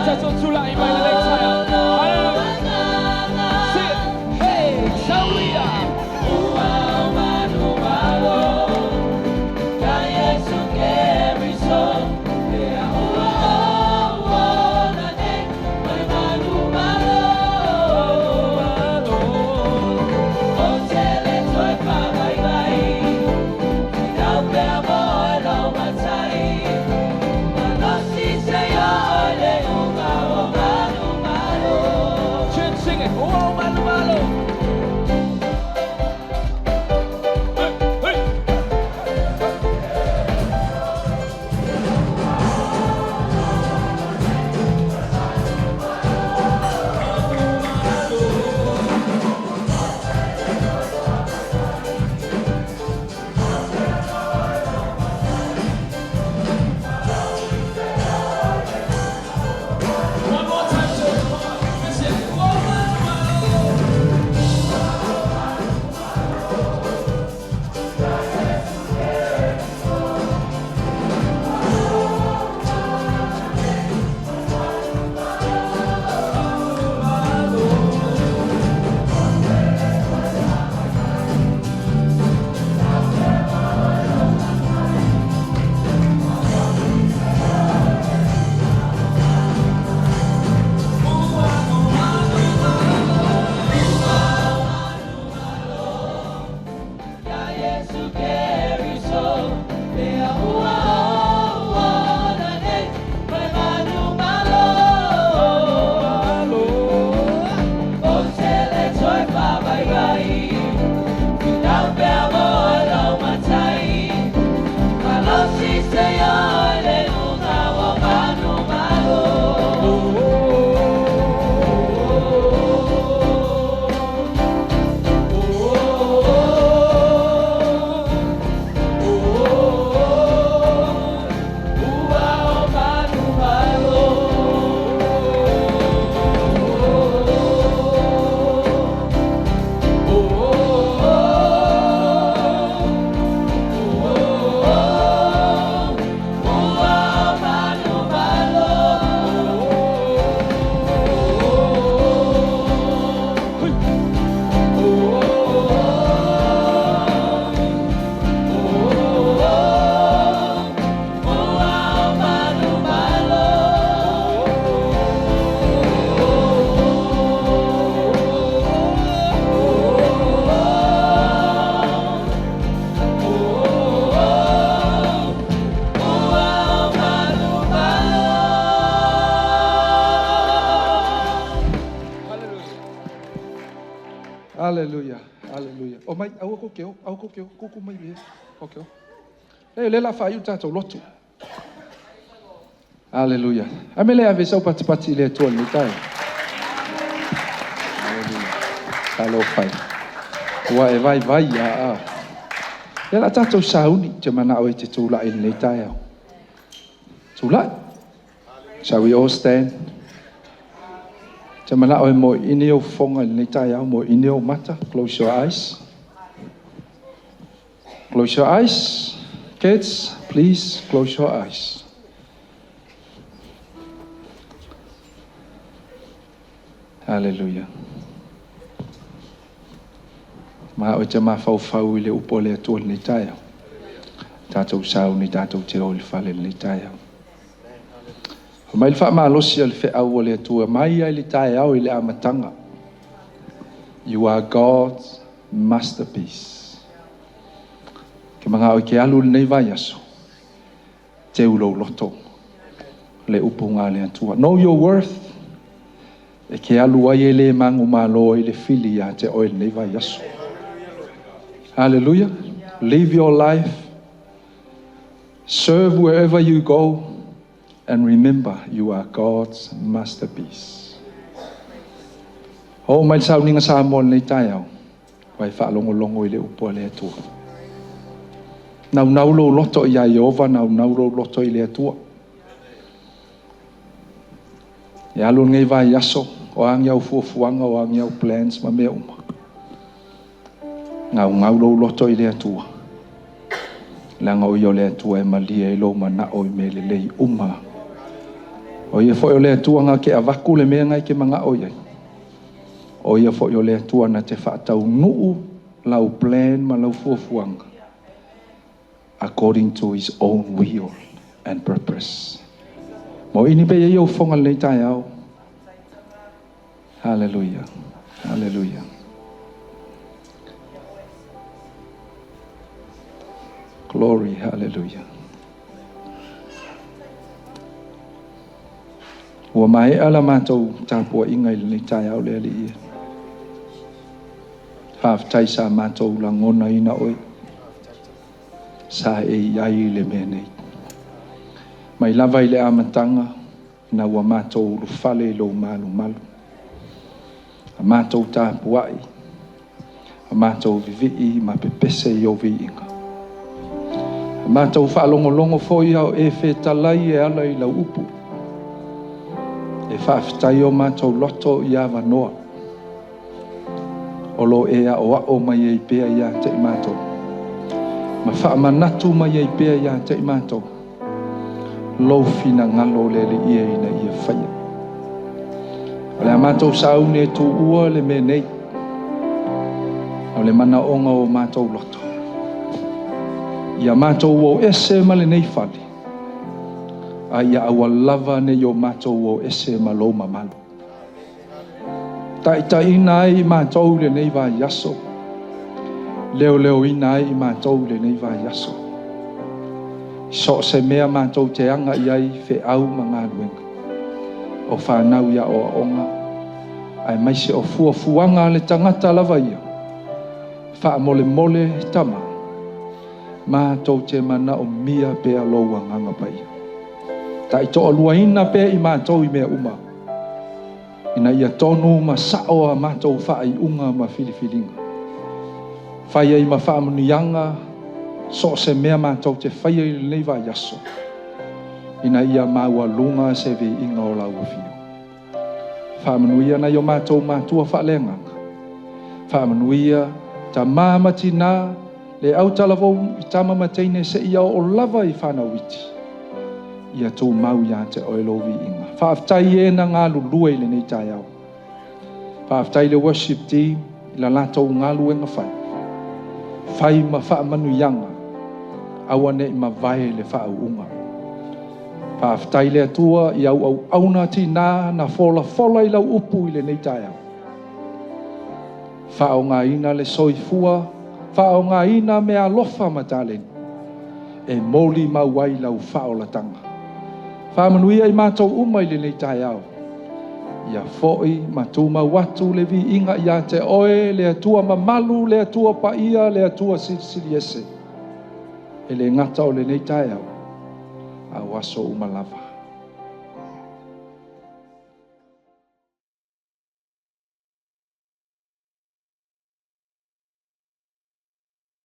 tatou tula I mai le nei tai au. Hallelujah. Sing it. Hey, Sauniga. Sing it. Oh, malu malu. One more time, church. Come on. Let's sing it. Oh, malu malu. Hallelujah. Hallelujah. O mai, au ko keo, kuku mai le. O keo. Le la fa yuta to lotu. Hallelujah. Amele ave sau pati le to le tai. Hallelujah. Hello pai. Wa e vai ya a. Le la tato sauni te mana o te tula in le tai. Tula. Shall we all stand? Te mana o mo inio fonga le tai au mo inio mata. Close your eyes. Close your eyes. Kids, please close your eyes. Hallelujah. Ma o te mafau i le upo le atua le tai au. Tātou sau ni tātou te o le fale le tai au. Mai le wha malosi al fe au o le atua mai ai le tai au i le amatanga. You are God's masterpiece. Ke mga o ke alu nei vai aso. Te ulo loto. Le upunga le atua. Know your worth. E ke alu ai le mangu malo i le fili a te oil nei vai aso. Hallelujah. Live your life. Serve wherever you go. And remember, you are God's masterpiece. O mai Sauniga sa mo nei tai au. Wai whaalongolongo i le upo le atua. Nau lo loto i a Iova, nau lo loto i le atua. E alu ngai vai aso, o ang iau fuafuanga, o ang iau plans ma mea uma. Ngau lo loto i le atua. Langa o i o le atua e malia i lo mana o i me le lei uma. O ia fo yo le tuanga ke avaku le mea ngai ke manga o ia. O ia fo yo le tuana te whaatau nuu lau plan ma lau fuafuanga. According to his own will and purpose. Mo ini pe ia yo fonga le tai au. Hallelujah. Hallelujah. Glory, hallelujah. Ua mai ala mātou tāpua ingai le tai au le ia. Haftai sa mātou la ngona ina oi. Sa e iai le mea nei. Mai lava i le amatanga na ua mātou rufale lo malu malu. A mātou tāpua i. A mātou vivi ma pepese i o vi inga. A mātou whaalongolongo foi au e whetalai e ala i lau upu. E whaafitai o mātou loto i awa noa. Olo e a o mai e pēa ia te i mātou. Ma whaamanatu mai e pēa ia te i mātou. Lofina ngalo le le ia ina ia whaia. O le a mātou saune e tū ua le me nei. O le mana onga o mātou loto. Ia mātou o ese ma le nei whali. A ia awa lava ne yo mātou o ese ma lo ma malu. Tai ina ai mātou le nei va yaso. Leo ina ai mātou le nei va yaso. So se mea mātou te anga iai fe au ma ngā luenga. O whanau ia o onga. Ai mai se o fuanga le tangata lava ia. Wha mole tama. Mātou te mana o mia pea loa nganga pai. Ta i toa luaina pea i mātou i mea uma. Ina ia tonu ma sao a mātou wha i unga ma filifilinga. Whai ai ma wha munianga, so se mea mātou te whai ai nei wa yaso. Ina ia maua lunga se vi inga o lau fio. Wha manuia na yo mātou mātua wha lenganga. Wha manuia ta māmati nā, le au talavou i tama mateine se ia o lava i whanau iti. Ia tō mau ia te oelovi inga. Whaaftai e na ngā lulue le nei tai au. Whaaftai le worship team i la lātou ngā luenga whai. Whai ma wha manu ianga. Awa ne ma vai le wha unga. Whaaftai le atua i au auna ti nā na fola i lau upu i le nei tai au. Wha o ngā ina le soifua. Wha o ngā ina mea lofa matalen. E moli mauai lau wha o latanga. Whamanuia i mātou umai le nei tai au. Ia foi matuma watu le vi inga ia te oe, le atua mamalu, le atua paia, le atua sili ese. E le ngata o le nei tai au. A waso umalava.